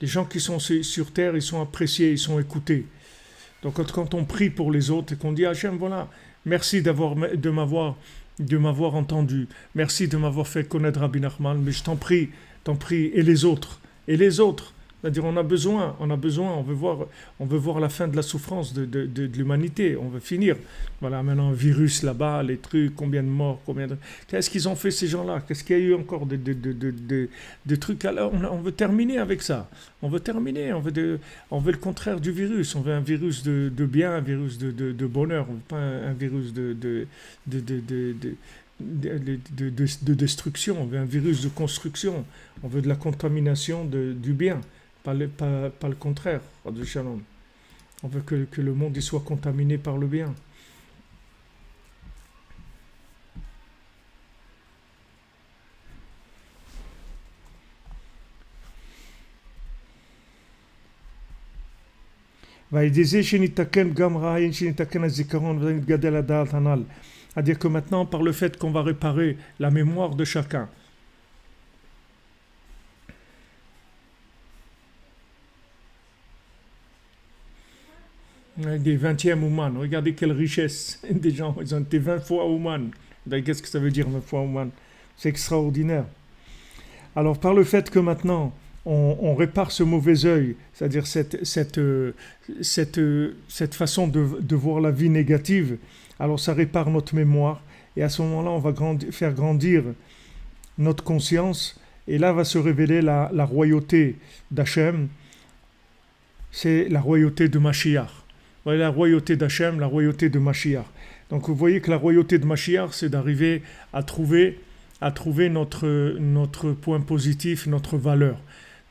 Les gens qui sont sur terre, ils sont appréciés, ils sont écoutés. Donc quand on prie pour les autres et qu'on dit Hachem, voilà, merci de m'avoir entendu, merci de m'avoir fait connaître Rabbi Nachman, mais je t'en prie, et les autres, c'est-à-dire on a besoin, on veut voir la fin de la souffrance de l'humanité, on veut finir. Voilà, maintenant, virus là-bas, les trucs, combien de morts, Qu'est-ce qu'ils ont fait ces gens-là? Qu'est-ce qu'il y a eu encore de trucs? Alors, on veut terminer avec ça. On veut le contraire du virus. On veut un virus de bien, un virus de bonheur, pas un virus de destruction, on veut un virus de construction, on veut de la contamination du bien. Pas le contraire, Rabbi Shalom. On veut que le monde y soit contaminé par le bien. C'est-à-dire que maintenant, par le fait qu'on va réparer la mémoire de chacun, des 20e Ouman. Regardez quelle richesse des gens. Ils ont été 20 fois Ouman. Qu'est-ce que ça veut dire 20 fois Ouman? C'est extraordinaire. Alors par le fait que maintenant on répare ce mauvais œil, c'est-à-dire cette façon de voir la vie négative, alors ça répare notre mémoire et à ce moment-là on va faire grandir notre conscience et là va se révéler la royauté d'Hachem, c'est la royauté de Mashiach. Voilà, la royauté d'Hachem, la royauté de Mashiach. Donc vous voyez que la royauté de Mashiach, c'est d'arriver à trouver notre point positif, notre valeur.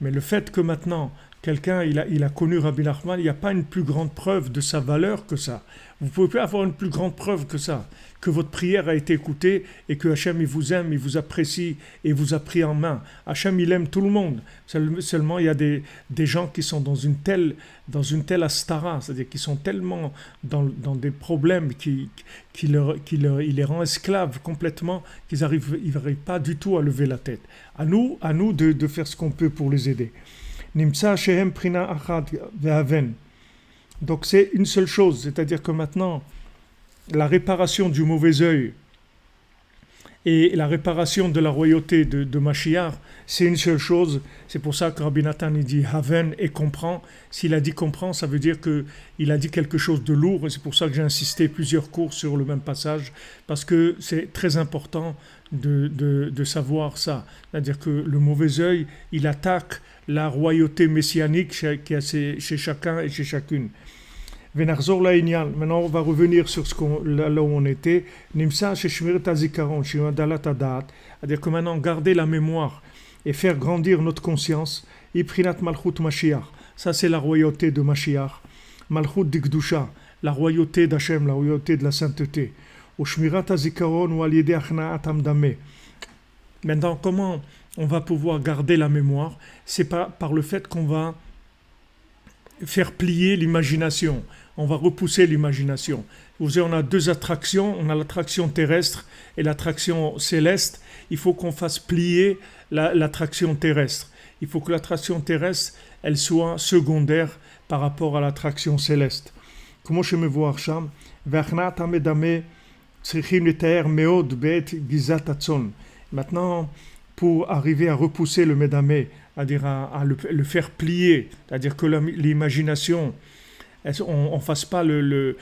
Mais le fait que maintenant, quelqu'un il a connu Rabbi Nachman, il n'y a pas une plus grande preuve de sa valeur que ça. Vous ne pouvez pas avoir une plus grande preuve que ça, que votre prière a été écoutée et que Hachem il vous aime, il vous apprécie et vous a pris en main. Hachem il aime tout le monde. Seulement il y a des gens qui sont dans une telle astara, c'est-à-dire qui sont tellement dans des problèmes qui les rend esclaves complètement qu'ils n'arrivent pas du tout à lever la tête. À nous de faire ce qu'on peut pour les aider. Nimsa shehem prina achad ve'aven. Donc c'est une seule chose, c'est-à-dire que maintenant, la réparation du mauvais œil et la réparation de la royauté de Mashiach, c'est une seule chose. C'est pour ça que Rabbi Nathan il dit Haven et comprend. S'il a dit comprend, ça veut dire qu'il a dit quelque chose de lourd. Et c'est pour ça que j'ai insisté plusieurs cours sur le même passage, parce que c'est très important de savoir ça. C'est-à-dire que le mauvais œil, il attaque la royauté messianique qu'il y a chez chacun et chez chacune. Maintenant on va revenir sur là où on était. C'est-à-dire que maintenant garder la mémoire et faire grandir notre conscience. Ça c'est la royauté de Mashiach. Malchut d'Ikdusha, la royauté d'Hachem, la royauté de la sainteté. Maintenant comment on va pouvoir garder la mémoire? C'est pas par le fait qu'on va faire plier l'imagination. On va repousser l'imagination. Vous savez, on a deux attractions. On a l'attraction terrestre et l'attraction céleste. Il faut qu'on fasse plier l'attraction terrestre. Il faut que l'attraction terrestre, elle soit secondaire par rapport à l'attraction céleste. Comment je me vois, Arsham? Maintenant, pour arriver à repousser le médamé, c'est-à-dire à le faire plier, c'est-à-dire que l'imagination, on fasse pas le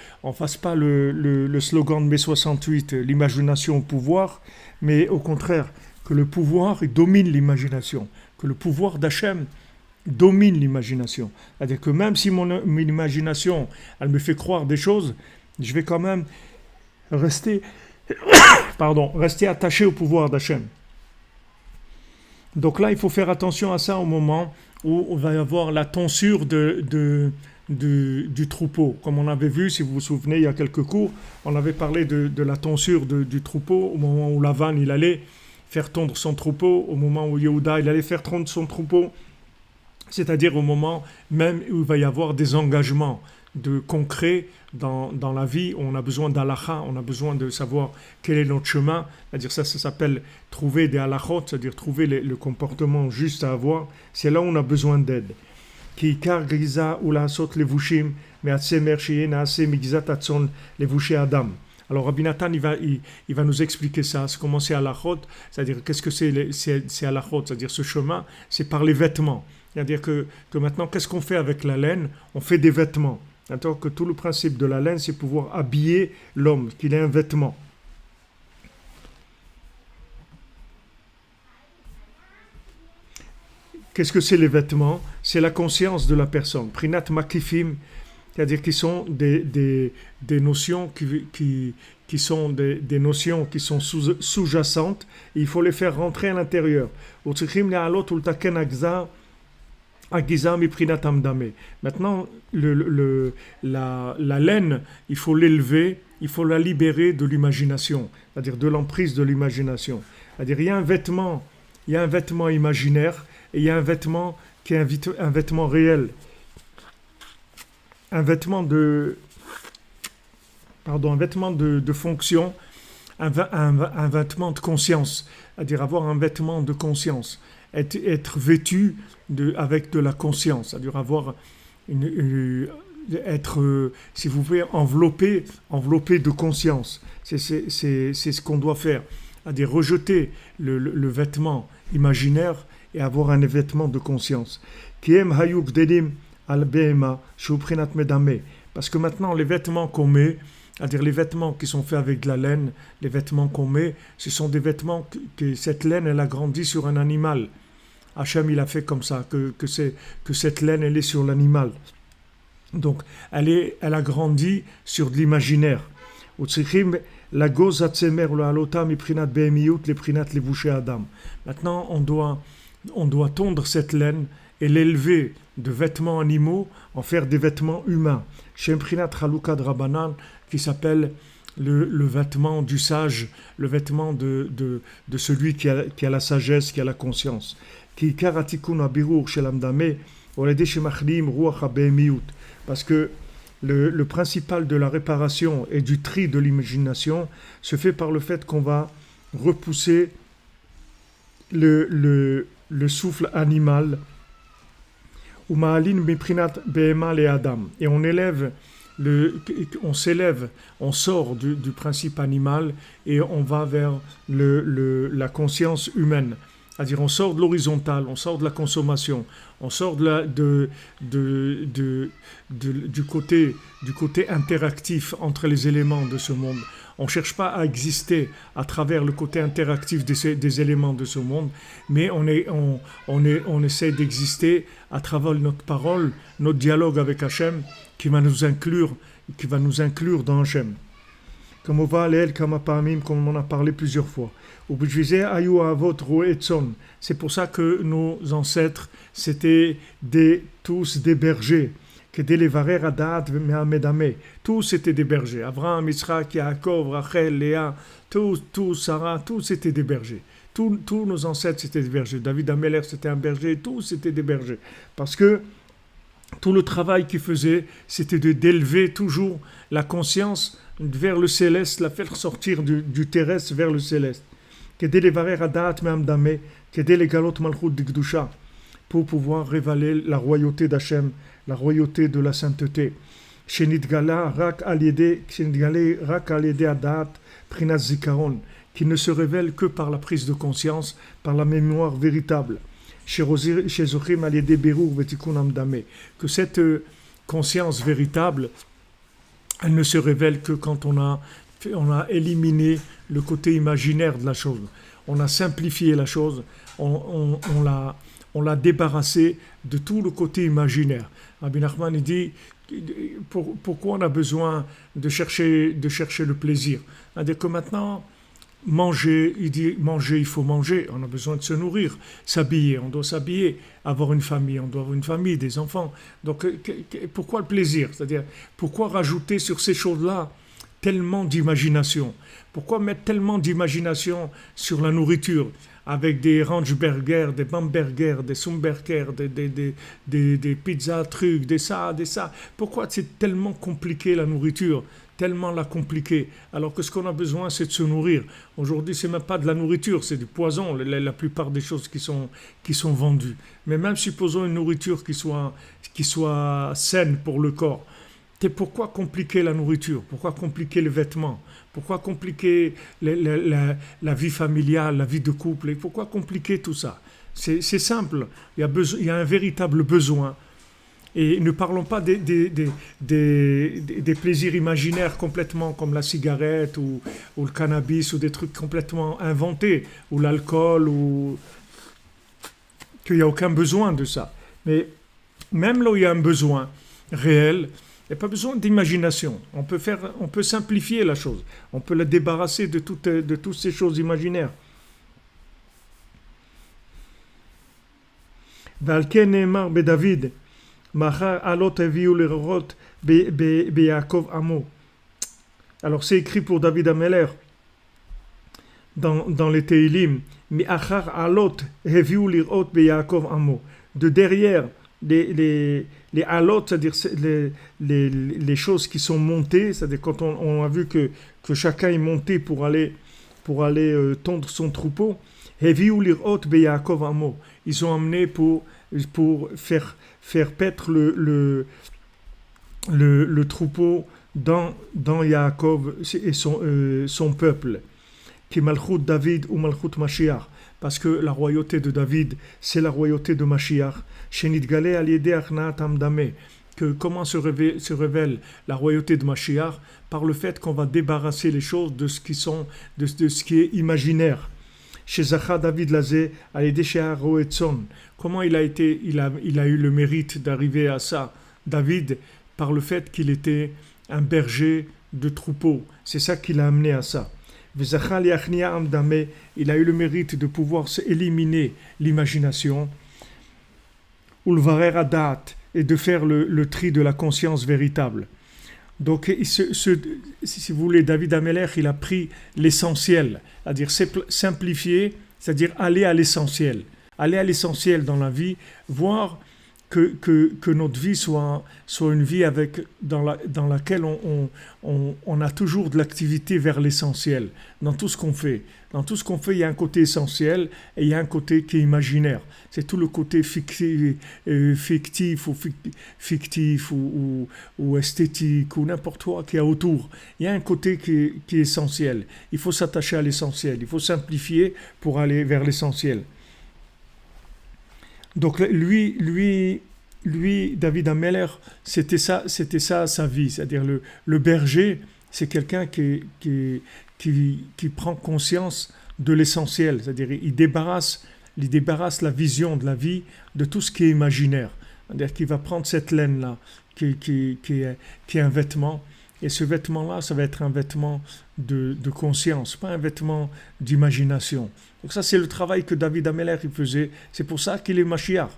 slogan de mai 68, l'imagination au pouvoir, mais au contraire, que le pouvoir domine l'imagination, que le pouvoir d'Hachem domine l'imagination. C'est-à-dire que même si mon imagination, elle me fait croire des choses, je vais quand même rester attaché au pouvoir d'Hachem. Donc là, il faut faire attention à ça au moment où on va y avoir la tonsure du troupeau. Comme on avait vu, si vous vous souvenez, il y a quelques cours, on avait parlé de la tonsure du troupeau au moment où Lavan, il allait faire tondre son troupeau, au moment où Yehuda, il allait faire tondre son troupeau. c'est-à-dire au moment même où il va y avoir des engagements concrets dans la vie, où on a besoin d'halakha, on a besoin de savoir quel est notre chemin, c'est-à-dire ça s'appelle trouver des halakhot, c'est-à-dire trouver le comportement juste à avoir, c'est là où on a besoin d'aide. Ki kar griza ou la sot levushim, mais atsemer sheyena ase migzat atson levushi adam. Alors Rabbi Nathan, il va nous expliquer ça. C'est comment c'est halachot, c'est-à-dire qu'est-ce que c'est halachot, c'est-à-dire ce chemin, c'est par les vêtements. C'est-à-dire que maintenant, qu'est-ce qu'on fait avec la laine? On fait des vêtements. C'est-à-dire que tout le principe de la laine, c'est pouvoir habiller l'homme, qu'il ait un vêtement. Qu'est-ce que c'est les vêtements? C'est la conscience de la personne. Prinat makifim, c'est-à-dire qu'ils sont des notions qui sont des notions qui sont sous-jacentes, et il faut les faire rentrer à l'intérieur. Maintenant, la laine, il faut l'élever, il faut la libérer de l'imagination, c'est-à-dire de l'emprise de l'imagination. C'est-à-dire il y a un vêtement imaginaire et il y a un vêtement qui est un vêtement réel. Un vêtement de fonction, un vêtement de conscience, c'est-à-dire avoir un vêtement de conscience, être vêtu avec de la conscience, c'est-à-dire avoir être, si vous voulez, enveloppé de conscience. C'est ce qu'on doit faire, c'est-à-dire rejeter le vêtement imaginaire et avoir un vêtement de conscience. Kiem hayuk dedim parce que maintenant les vêtements qu'on met, c'est-à-dire les vêtements qui sont faits avec de la laine, les vêtements qu'on met, ce sont des vêtements que cette laine elle a grandi sur un animal. Hachem il a fait comme ça, que cette laine elle est sur l'animal. Donc elle a grandi sur de l'imaginaire. Maintenant on doit tondre cette laine et l'élever de vêtements animaux, en faire des vêtements humains. Shemprinat Chalukad Rabbanan, qui s'appelle le vêtement du sage, le vêtement de celui qui a la sagesse, qui a la conscience. Ki karatikun abirur shelamdame, olede shemachlim ruach habehemiut. Parce que le principal de la réparation et du tri de l'imagination se fait par le fait qu'on va repousser le souffle animal, et on s'élève, on sort du principe animal et on va vers la conscience humaine. C'est-à-dire on sort de l'horizontale, on sort de la consommation, on sort du côté interactif entre les éléments de ce monde. On ne cherche pas à exister à travers le côté interactif des éléments de ce monde, mais on essaie d'exister à travers notre parole, notre dialogue avec Hachem, qui va nous inclure dans Hachem. Comme on va aller, comme on en a parlé plusieurs fois. C'est pour ça que nos ancêtres, c'était tous des bergers. Tous étaient des bergers. Abraham, Yitzhak, Yaakov, Rachel, Léa, tous, Sarah, tous étaient des bergers. Tous nos ancêtres, c'était des bergers. David Ameler, c'était un berger. Tous étaient des bergers. Parce que tout le travail qu'ils faisaient, c'était d'élever toujours la conscience vers le céleste, la faire sortir du terrestre vers le céleste. Pour pouvoir révéler la royauté d'Hachem, la royauté de la sainteté. Qui ne se révèle que par la prise de conscience, par la mémoire véritable. Que cette conscience véritable, elle ne se révèle que quand on a éliminé le côté imaginaire de la chose. On a simplifié la chose, on l'a débarrassé de tout le côté imaginaire. Rabbi Nachman il dit pourquoi on a besoin de chercher le plaisir. C'est-à-dire que maintenant, manger, il faut manger, on a besoin de se nourrir, s'habiller, on doit s'habiller, avoir une famille, on doit avoir une famille, des enfants. Donc pourquoi le plaisir? C'est-à-dire pourquoi rajouter sur ces choses-là tellement d'imagination? Pourquoi mettre tellement d'imagination sur la nourriture? avec des Ranchburger, des Bamberger, des Sumberger, des pizzas trucs, des ça. Pourquoi c'est tellement compliqué la nourriture, tellement la compliquée, alors que ce qu'on a besoin c'est de se nourrir. Aujourd'hui c'est même pas de la nourriture, c'est du poison, la plupart des choses qui sont vendues. Mais même supposons une nourriture qui soit saine pour le corps. Pourquoi compliquer la nourriture? Pourquoi compliquer les vêtements? Pourquoi compliquer la vie familiale, la vie de couple? Et pourquoi compliquer tout ça? C'est simple, il y a un véritable besoin. Et ne parlons pas des plaisirs imaginaires complètement comme la cigarette ou le cannabis ou des trucs complètement inventés, ou l'alcool, ou qu'il n'y a aucun besoin de ça. Mais même là où il y a un besoin réel, il n'y a pas besoin d'imagination. On peut simplifier la chose. On peut la débarrasser de toutes ces choses imaginaires. Valken Neymar David, Machar Alot Eviu Lerorot Yaakov Amo. Alors c'est écrit pour David Ameler dans les Teilim. Machar Alot Eviu Lerorot Yaakov Amo. De derrière les alot, c'est-à-dire les choses qui sont montées, c'est-à-dire quand on a vu que chacun est monté pour aller tondre son troupeau, ils ont amené pour faire paître le troupeau dans Yaakov et son peuple, qui est Malchut David ou Malchut Mashiach. Parce que la royauté de David, c'est la royauté de Mashiach. Que comment se révèle la royauté de Mashiach? Par le fait qu'on va débarrasser les choses de ce qui est imaginaire. Chez Zacha David Lazé, comment il a eu le mérite d'arriver à ça? David, par le fait qu'il était un berger de troupeaux. C'est ça qui l'a amené à ça. Il a eu le mérite de pouvoir éliminer l'imagination et de faire le tri de la conscience véritable. Donc, si vous voulez, David Ameler, il a pris l'essentiel, c'est-à-dire simplifier, c'est-à-dire aller à l'essentiel dans la vie, voir que notre vie soit une vie dans laquelle on a toujours de l'activité vers l'essentiel, dans tout ce qu'on fait. Dans tout ce qu'on fait, il y a un côté essentiel et il y a un côté qui est imaginaire. C'est tout le côté fictif ou esthétique ou n'importe quoi qui est autour. Il y a un côté qui est essentiel. Il faut s'attacher à l'essentiel. Il faut simplifier pour aller vers l'essentiel. Donc lui, David Ameler, c'était ça sa vie. C'est-à-dire le berger, c'est quelqu'un qui prend conscience de l'essentiel. C'est-à-dire il débarrasse la vision de la vie de tout ce qui est imaginaire. C'est-à-dire qu'il va prendre cette laine-là, qui est un vêtement, et ce vêtement-là, ça va être un vêtement de conscience, pas un vêtement d'imagination. Donc ça, c'est le travail que David Ameler il faisait. C'est pour ça qu'il est Mashiach.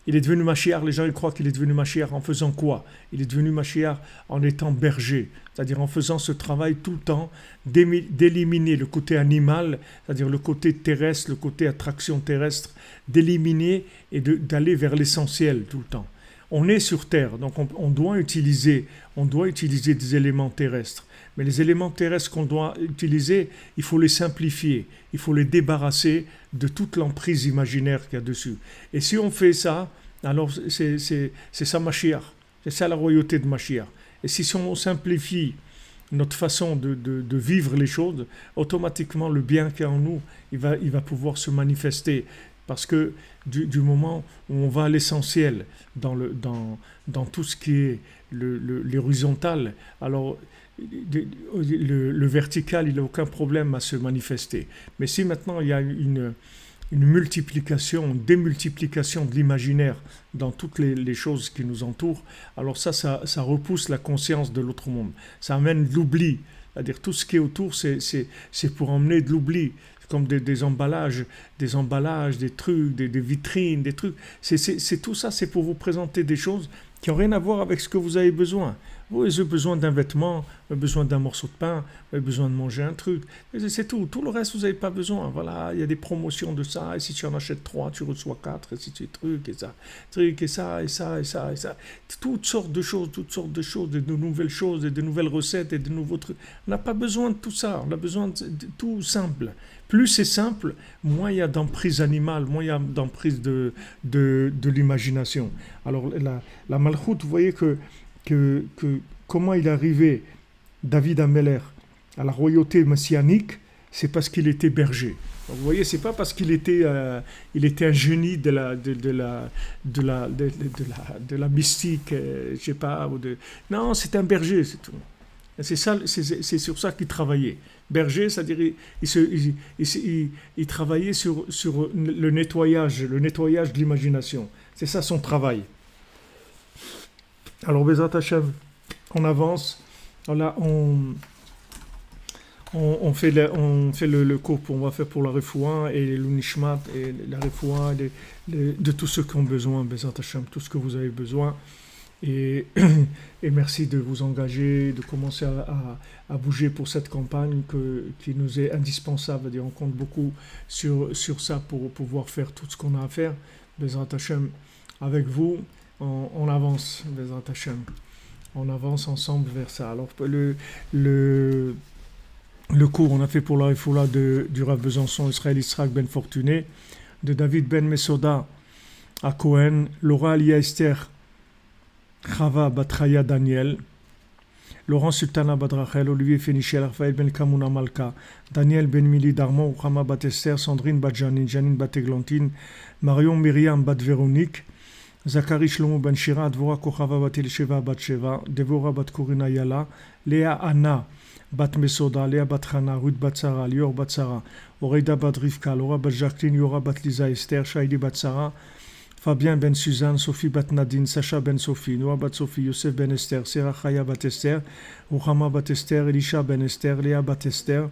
Il est devenu Mashiach, les gens ils croient qu'il est devenu Mashiach en faisant quoi? Il est devenu Mashiach en étant berger, c'est-à-dire en faisant ce travail tout le temps d'éliminer le côté animal, c'est-à-dire le côté terrestre, le côté attraction terrestre, d'éliminer et d'aller vers l'essentiel tout le temps. On est sur Terre, donc on doit utiliser des éléments terrestres. Mais les éléments terrestres qu'on doit utiliser, il faut les simplifier, il faut les débarrasser de toute l'emprise imaginaire qu'il y a dessus. Et si on fait ça, alors c'est ça Mashiach, c'est ça la royauté de Mashiach. Et si on simplifie notre façon de vivre les choses, automatiquement le bien qu'il y a en nous, il va pouvoir se manifester. Parce que du moment où on va à l'essentiel dans tout ce qui est l'horizontal, alors le vertical, il n'a aucun problème à se manifester. Mais si maintenant il y a une multiplication, une démultiplication de l'imaginaire dans toutes les choses qui nous entourent, alors ça repousse la conscience de l'autre monde. Ça amène de l'oubli. C'est-à-dire tout ce qui est autour, c'est pour emmener de l'oubli. Comme des emballages, des trucs, des vitrines, des trucs. C'est tout ça, c'est pour vous présenter des choses qui n'ont rien à voir avec ce que vous avez besoin. Vous avez besoin d'un vêtement, vous avez besoin d'un morceau de pain, vous avez besoin de manger un truc. Et c'est tout. Tout le reste, vous n'avez pas besoin. Voilà, il y a des promotions de ça. Et si tu en achètes 3, tu reçois 4. Et si tu trucs, et ça, et ça, et ça, et ça, et ça. Toutes sortes de choses, de nouvelles choses, et de nouvelles recettes, et de nouveaux trucs. On n'a pas besoin de tout ça. On a besoin de tout simple. Plus c'est simple, moins il y a d'emprise animale, moins il y a d'emprise de l'imagination. Alors, la Malchoute, vous voyez que comment il est arrivé, David Ameller, à la royauté messianique, c'est parce qu'il était berger. Donc, vous voyez, c'est pas parce qu'il était, il était un génie de la mystique, je sais pas, non, c'est un berger, c'est tout. C'est ça, c'est sur ça qu'il travaillait. Berger, c'est-à-dire il travaillait sur le nettoyage de l'imagination. C'est ça son travail. Alors, Bezrat Hashem, on avance. Là, on fait le cours on va faire pour la refoua et l'unishmat et la refoua de tous ceux qui ont besoin, Bezrat Hashem, tout ce que vous avez besoin. Et merci de vous engager, de commencer à bouger pour cette campagne qui nous est indispensable. On compte beaucoup sur ça pour pouvoir faire tout ce qu'on a à faire. Bezrat Hashem, avec vous, on avance, Bezrat Hashem. On avance ensemble vers ça. Alors, le cours, on a fait pour la refoula du Rav Besançon, Israël Israq Ben Fortuné, de David Ben Mesoda à Cohen, Laura Alia Esther, Chava Batraya Daniel, Laurent Sultana Badrachel, Olivier Fénichel, Raphaël Ben Kamouna Malka, Daniel Ben Mili Darmon, Uchama Batester, Sandrine Badjanine, Janine Bateglantine, Marion Myriam Bat Véronique, Zachary Shlomo Ben Shira, Dvora Kochava Bat Elisheva Bat Sheva, Devora Bat Korina Yala, Léa Anna Bat Mesoda, Léa Bat Chana, Ruth Bat Sarah, Lior Bat Sarah, Oreida Bat Rivka, Laura Bat Jacqueline, Yora Bat Lisa Esther, Shaidi Bat Sarah, Fabien Ben Suzanne, Sophie Bat Nadine, Sacha Ben Sophie, Noah Bat Sophie, Youssef Ben Esther, Sarah Chaya Bat Esther, Ruchama Bat Esther, Elisha Ben Esther, Léa Bat Esther,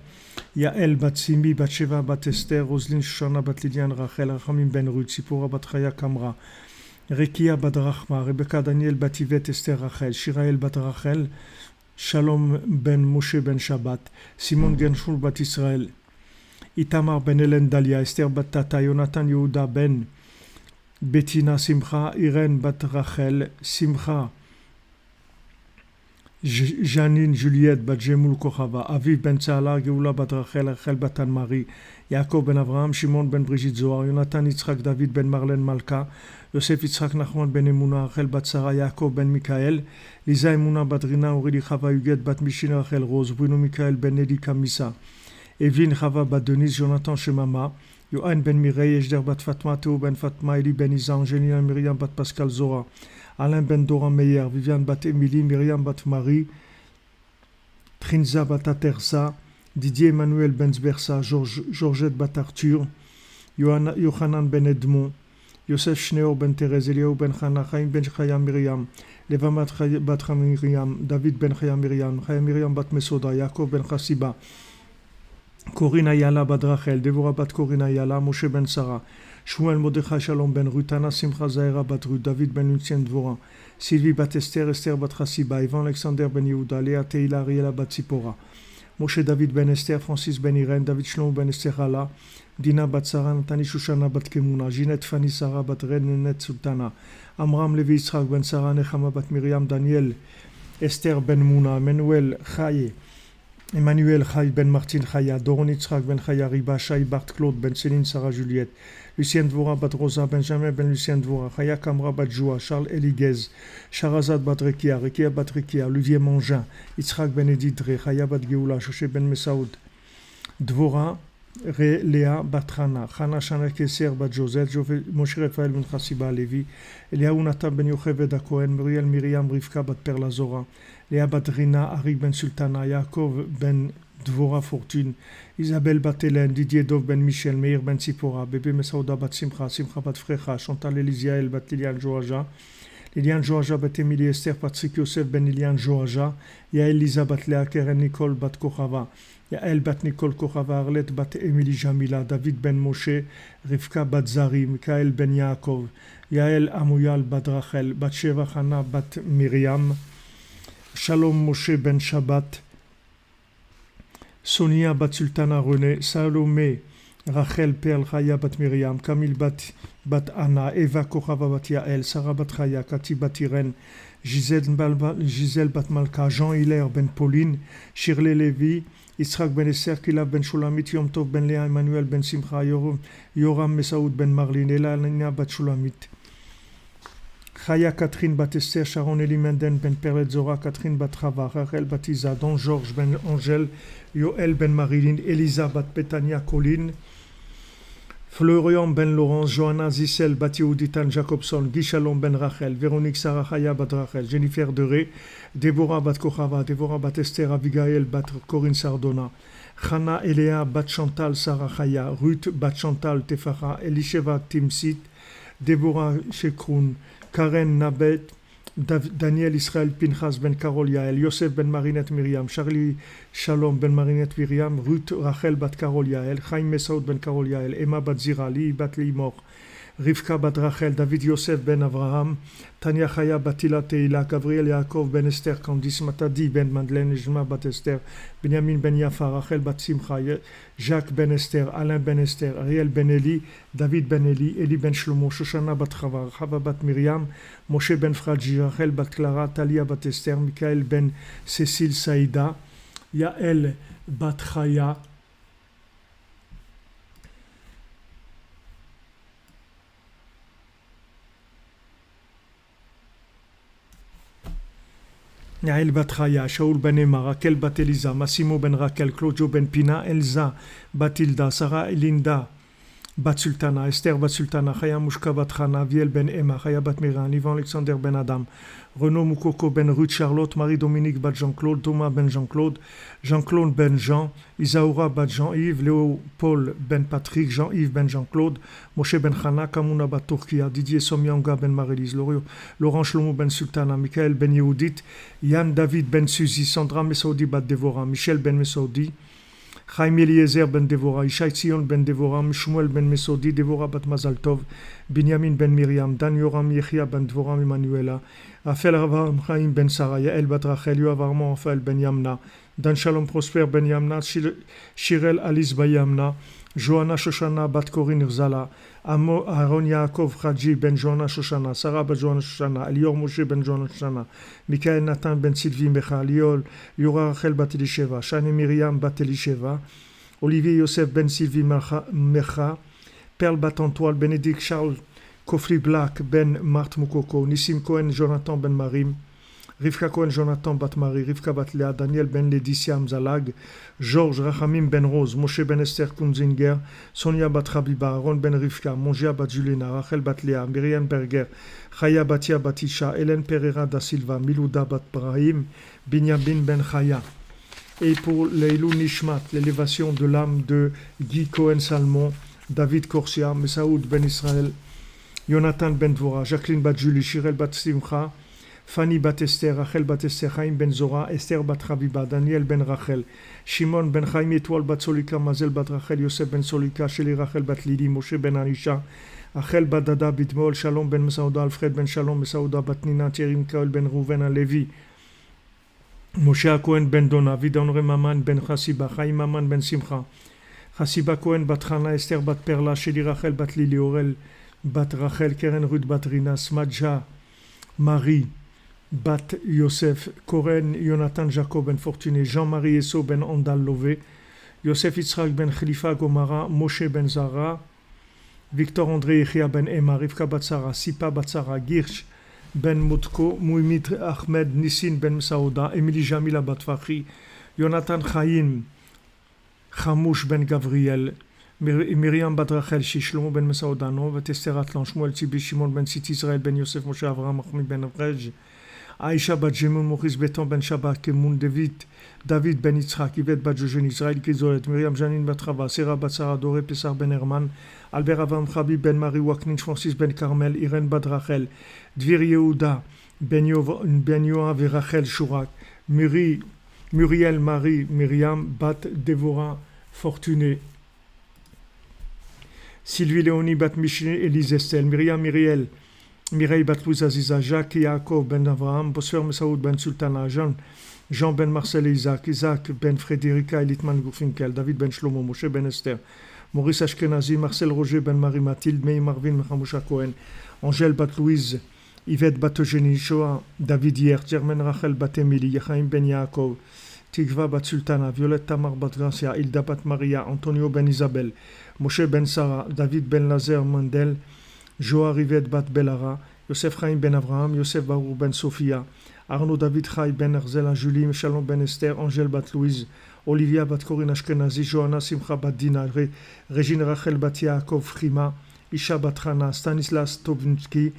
Yael Bat Simi, Bat Sheva Bat Esther, Roselyne Shoshana Bat Lydiane Rachel, Rachamim Ben Ruth, Sipora Bat Chaya Kamra, Rekia Bat Rachma, Rebecca Daniel Bat Yvette Esther Rachel, Shirael Bat Rachel, Shalom Ben Moshe Ben Shabbat, Simon Genshul Bat Israël, Itamar Ben Hélène Dalia, Esther Bat Tata, Jonathan Yehuda Ben Bettina Simcha, Irène Bat Rachel, Simcha, Janine Juliette Bat Jemoul Kochava, Aviv Ben Tzala, Geoula Bat Rachel, Rachel Bat Anne-Marie, Yaakov Ben Avraham, Shimon Ben Brigitte Zohar, Jonathan Yitzhak David Ben Marlène Malka, Yosef Yitzhak Nachman Ben Emouna, Rachel Bat Sarah, Yaakov Ben Mikael, Lisa Emouna Bat Rina, Aurélie Chava Huguette Bat Mishin Rachel Rose, Bruno Mikael Ben Eli Kamisa, Evelyne Chava Bat Denise, Jonathan Shemama, Yohan Ben Mireille, Ejder Bat Fatma, Théo Ben Fatma, Eli Ben Isa, Angelina Myriam Bat Pascal Zora, Alain Ben Doran Meyer, Viviane Bat Émilie, Myriam Bat Marie, Trinza Bat Atersa, Didier Emmanuel Ben Zbersa, Georgette Bat Arthur, Yohanan Ben Edmond, Yosef Schneor Ben Thérèse, Eliaou Ben Chana, Chaim Ben Chaya Myriam, Leva Bat Myriam, David Ben Chaya Myriam, Chaya Myriam Bat Mesoda, Yaakov Ben Chassiba, Corinne Ayala Bat Rachel, Devora Bat Corinne Ayala, Moshe Ben Sarah, Shmuel Mordechai Shalom Ben Rutana, Simcha Zahira Bat Ruth, David Ben Lucien Dvorin, Sylvie Bat Esther, Esther Bat Chassiba, Ivan Alexander Ben Yehuda, Léa Teila Ariela Bat Sipora, Moshe David Ben Esther, Francis Ben Irène, David Shlomo Ben Esther Hala, Dina Bat Sarah, Natani Shushana Bat Kemuna, Ginette Fanny Sarah Bat Ren Nenet Sultana, Amram Levi Yitzhak Ben Sarah, Nechama Bat Miriam, Daniel Esther Ben Mouna, Emmanuel Chai Ben Martin Chaya, Doron Yitzhak Ben Chaya Riba, Shai Bart Claude Ben Céline Sarah Juliette, Lucien Dvora Bat Rosa, Benjamin Ben Lucien Dvora, Chaya Kamra Bat Joua, Charles Eliguez, Sharazad Bat Rekia, Rekia Bat Rekia, Olivier Mangin, Yitzhak Ben Edidre, Chaya Bat Geoula, Shoshe Ben Mesaoud, Dvora, Léa Batrana, Chana Shana Keser Bat Joseph, Moshe Raphaël Ben Chassiba Levi, Eliaou Natan Ben Yocheved Akohen, Muriel Myriam Rivka Bat Perla Zora, Léa Bat Rina, Arik Ben Sultana, Yaakov Ben Dvora Fortune, Isabelle Bat Hélène, Didier Dov Ben Michel, Meir Ben Sipora, Bébé Mesaouda Bat Simcha, Simcha Bat Frecha, Chantal Elisiael Bat Liliane Joaja, Liliane Joaja Bat Emilie Esther, Patrick Yosef Ben Liliane Joaja, Yael Lisa Bat Léa Keren Nicole Bat Kochava, Yael Bat Nicole Kochava, Arlette Bat Emilie Jamila, David Ben Moshe, Rivka Bat Zari, Mikael Ben Yaakov, Yael Amouyal Bat Rachel, Bat Sheva Chana Bat Myriam, Shalom Moshe ben Shabbat, Sonia bat Sultana René, Salomé, Rachel Perl Chaya bat Miriam, Camille bat Anna, Eva Kochava bat Yael, Sarah bat Chaya, Cathy bat Irène, Gisèle bat Malka, Jean Hilaire ben Pauline, Shirley Lévy, Yitzhak ben Esther, Kilav ben Shulamit, Yom Tov ben Léa, Emmanuel ben Simcha, Yoram Mesaoud ben Marlin, Elana bat Shulamit, Chaya Catherine bat Esther, Sharon Elimenden ben Perlet Zora, Catherine bat Chava, Rachel bat Isa, Don Georges ben Angèle, Yoel ben Marilyn, Elisa bat Betania Colline, Florian ben Laurence, Johanna Zissel bat Yehuditan Jacobson, Guy Shalom ben Rachel, Véronique Sarah Chaya bat Rachel, Jennifer Deré, Déborah bat Kochava, Déborah bat Esther, Abigail bat Corinne Sardona, Chana Eléa bat Chantal Sarah Chaya, Ruth bat Chantal Tefara, Elisheva Timsit, Déborah Shekroun, Karen Nabet, Daniel Israël Pinchas ben Karol Yael, Yosef ben Marinette Myriam, Charlie Shalom ben Marinette Myriam, Ruth Rachel bat Karol Yael, Chaim Mesaoud ben Karol Yael, Emma bat Zira, Li bat Limor, Rivka bat Rachel, David Yosef ben Avraham, Tania Chaya bat Hila Teila, Gabriel Yaakov ben Esther, Candice Matadi ben Madeleine, Jma bat Esther, Benjamin ben Yafa, Rachel bat Simcha, Jacques ben Esther, Alain ben Esther, Ariel ben Eli, David ben Eli ben Shlomo, Shoshana bat Chava, Chava bat Myriam, Moshe ben Fradji, Rachel bat Clara, Talia bat Esther, Michael ben Cécile Saïda, Yael bat Chaya, Yael bat Chaya, Shaul ben Emma, Raquel bat Elisa, Massimo ben Raquel, Claudio ben Pina, Elsa bat Hilda, Sarah Elinda bat Sultana, Esther bat Sultana, Chaya Mushka bat Chana, Viel ben Emma, Chaya bat Miran, Ivan Alexander ben Adam, Renaud Moukoko ben Ruth Charlotte, Marie-Dominique bat Jean-Claude, Thomas ben Jean-Claude, Jean-Claude ben Jean, Isaoura bat Jean-Yves, Léo-Paul ben Patrick, Jean-Yves ben Jean-Claude, Moshe ben Chana, Kamouna bat Turquia, Didier Somyanga ben Marie-Lise, Laurent Shlomo ben Sultana, Michael ben Yehudit, Yann David ben Suzy, Sandra Mesaoudi bat Devora, Michel ben Mesaoudi, Chaim Eliezer ben Devora, Ishaï Tzion ben Devora, Shmuel ben Mesaoudi, Devora bat Mazaltov, Binyamin ben Miriam, Dan Yoram Yechia ben Devora Emanuela, Rafel Ravam Chaim ben Sarah, Yael bat Rachel, Yoav Armand Raphaël ben Yamna, Dan Shalom Prosper ben Yamna, Shirel Alice ben Yamna, Johanna Shoshana bat Corinne Irzala, Aaron Yaakov Khadji ben Johanna Shoshana, Sarah bat Johanna Shoshana, Elior Moshe ben Johanna Shoshana, Michael Nathan ben Sylvie Mecha, Yora Rachel bat Elisheva, Shani Miriam bat Elisheva, Olivier Yosef ben Sylvie Mecha, Perle bat Antoine, Bénédicte Charles Kofri Black ben Marthe Moukoko, Nissim Cohen Jonathan ben Marim, Rivka Cohen Jonathan bat Marie, Rivka bat Léa, Daniel ben Laetitia Mzalag, Georges Rachamim ben Rose, Moshe ben Esther Kunzinger, Sonia bat Rabiba, Aaron ben Rivka, Mongia bat Julina, Rachel bat Léa, Myriam Berger, Chaya Batia Batisha, Hélène Pereira da Silva, Milouda bat Brahim, Binyamin ben Chaya. Et pour l'Eilou Nishmat, l'élévation de l'âme de Guy Cohen Salmon, David Corsia, Mesaoud ben Israël, Jonathan ben Dvora, Jacqueline bat Julie, Shirel bat Simcha, Fanny bat Esther, Rachel bat Esther, Chaim ben Zora, Esther bat Rabiba, Daniel ben Rachel, Shimon ben Chaim Étoile bat Solika, Mazel bat Rachel, Yosef ben Solika, Sheli Rachel bat Lili, Moshe ben Anisha, Rachel bat Dada Bitmol, Shalom ben Mesaouda, Alfred ben Shalom, Mesaouda bat Nina, Thierry Mikael ben Rouven, Alevi, Moshe Cohen ben Dona, Vidonre Maman ben Chassiba, Chaim Maman ben Simcha, Chassiba Cohen bat Chana, Esther bat Perla, Sheli Rachel bat Lili, Orel bat Rachel, Keren Ruth bat Rina, Smadja, Marie, Bat Yosef, Koren, Jonathan Jacob ben Fortuné, Jean-Marie Esso ben Ondal Lové, Yosef Yitzhak ben Khalifa Gomara, Moshe ben Zara, Victor André Yechia ben Emma, Rivka Batsara, Sipa Batsara, Girsch ben Mutko, Mouimit Ahmed Nissin ben Saouda, Émilie Jamila bat Fakhi, Jonathan Chaim, Chamouche ben Gabriel, Myriam bat Rachel, Shlomo ben Mesaouda, Nov, Esther Atlan, Shmuel Tibi, Shimon ben Siti, Israël ben Yosef, Moshe Avraham, Mahmi ben Avrej, Aïcha bat Jemoun, Maurice Beton ben Shabbat, Kemoun, David ben Yitzhak, Yvette bat Jojen, Israël Gizoret, Myriam Janine bat Rava, Sarah bat Sarah Doré, Pessar ben Herman, Albert Avam Khabib ben Marie Waknin, Francis ben Carmel, Irène bat Rachel, Dvir Yehuda, Ben Yoav et Rachel Shurak, Muriel Marie Myriam bat Dévorah Fortuné, Sylvie Léonie bat Micheline Élise Estelle, Myriam Myriel Mireille Batlouise Aziza, Jacques Yaakov Ben Avraham, Bosfer Messaoud Ben Sultana, Jean Ben Marcel Isaac, Isaac Ben Frédérica Elitman Goufinkel, David Ben Shlomo, Moshe Ben Esther, Maurice Ashkenazi, Marcel Roger Ben Marie Mathilde, Meir Marvin Mechamusha Cohen, Angèle Batlouise, Yvette Bat-Eugénie, Shoah, David Hier, Germaine Rachel Bat-Emily, Yechaim Ben Yaakov, Tigva Bat Sultana, Violette Tamar Bat Gracia, Hilda Bat Maria, Antonio Ben Isabel, Moshe Ben Sarah, David Ben Lazer Mandel, Joa Rivette Bat Belara, Yosef Chaim Ben Avraham, Yosef Baruch Ben Sophia, Arnaud David Chai Ben Arzela Julie, Shalom Ben Esther, Angèle Bat Louise, Olivia Bat Corinne Ashkenazi, Johanna Simcha Bat Dina, Régine Rachel Bat Yaakov Frima, Isha Bat Hana, Stanislas Tovinsky,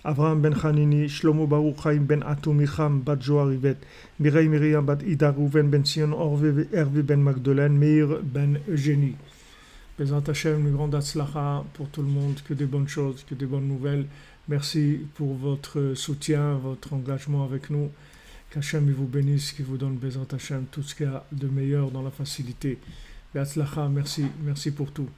Avraham Ben Hanini, Shlomo Baruch Chaim Ben Atou Micham Bat Joa Rivette, Mireille Miriam Bat Ida Rouven Ben Sion, Hervé Ben Magdeleine, Meir Ben Eugénie. Bezrat Hashem, une grande atzlacha pour tout le monde, que des bonnes choses, que des bonnes nouvelles. Merci pour votre soutien, votre engagement avec nous. Qu'Hashem vous bénisse, qu'il vous donne Bezrat Hashem tout ce qu'il y a de meilleur dans la facilité. Be'atzlacha, merci pour tout.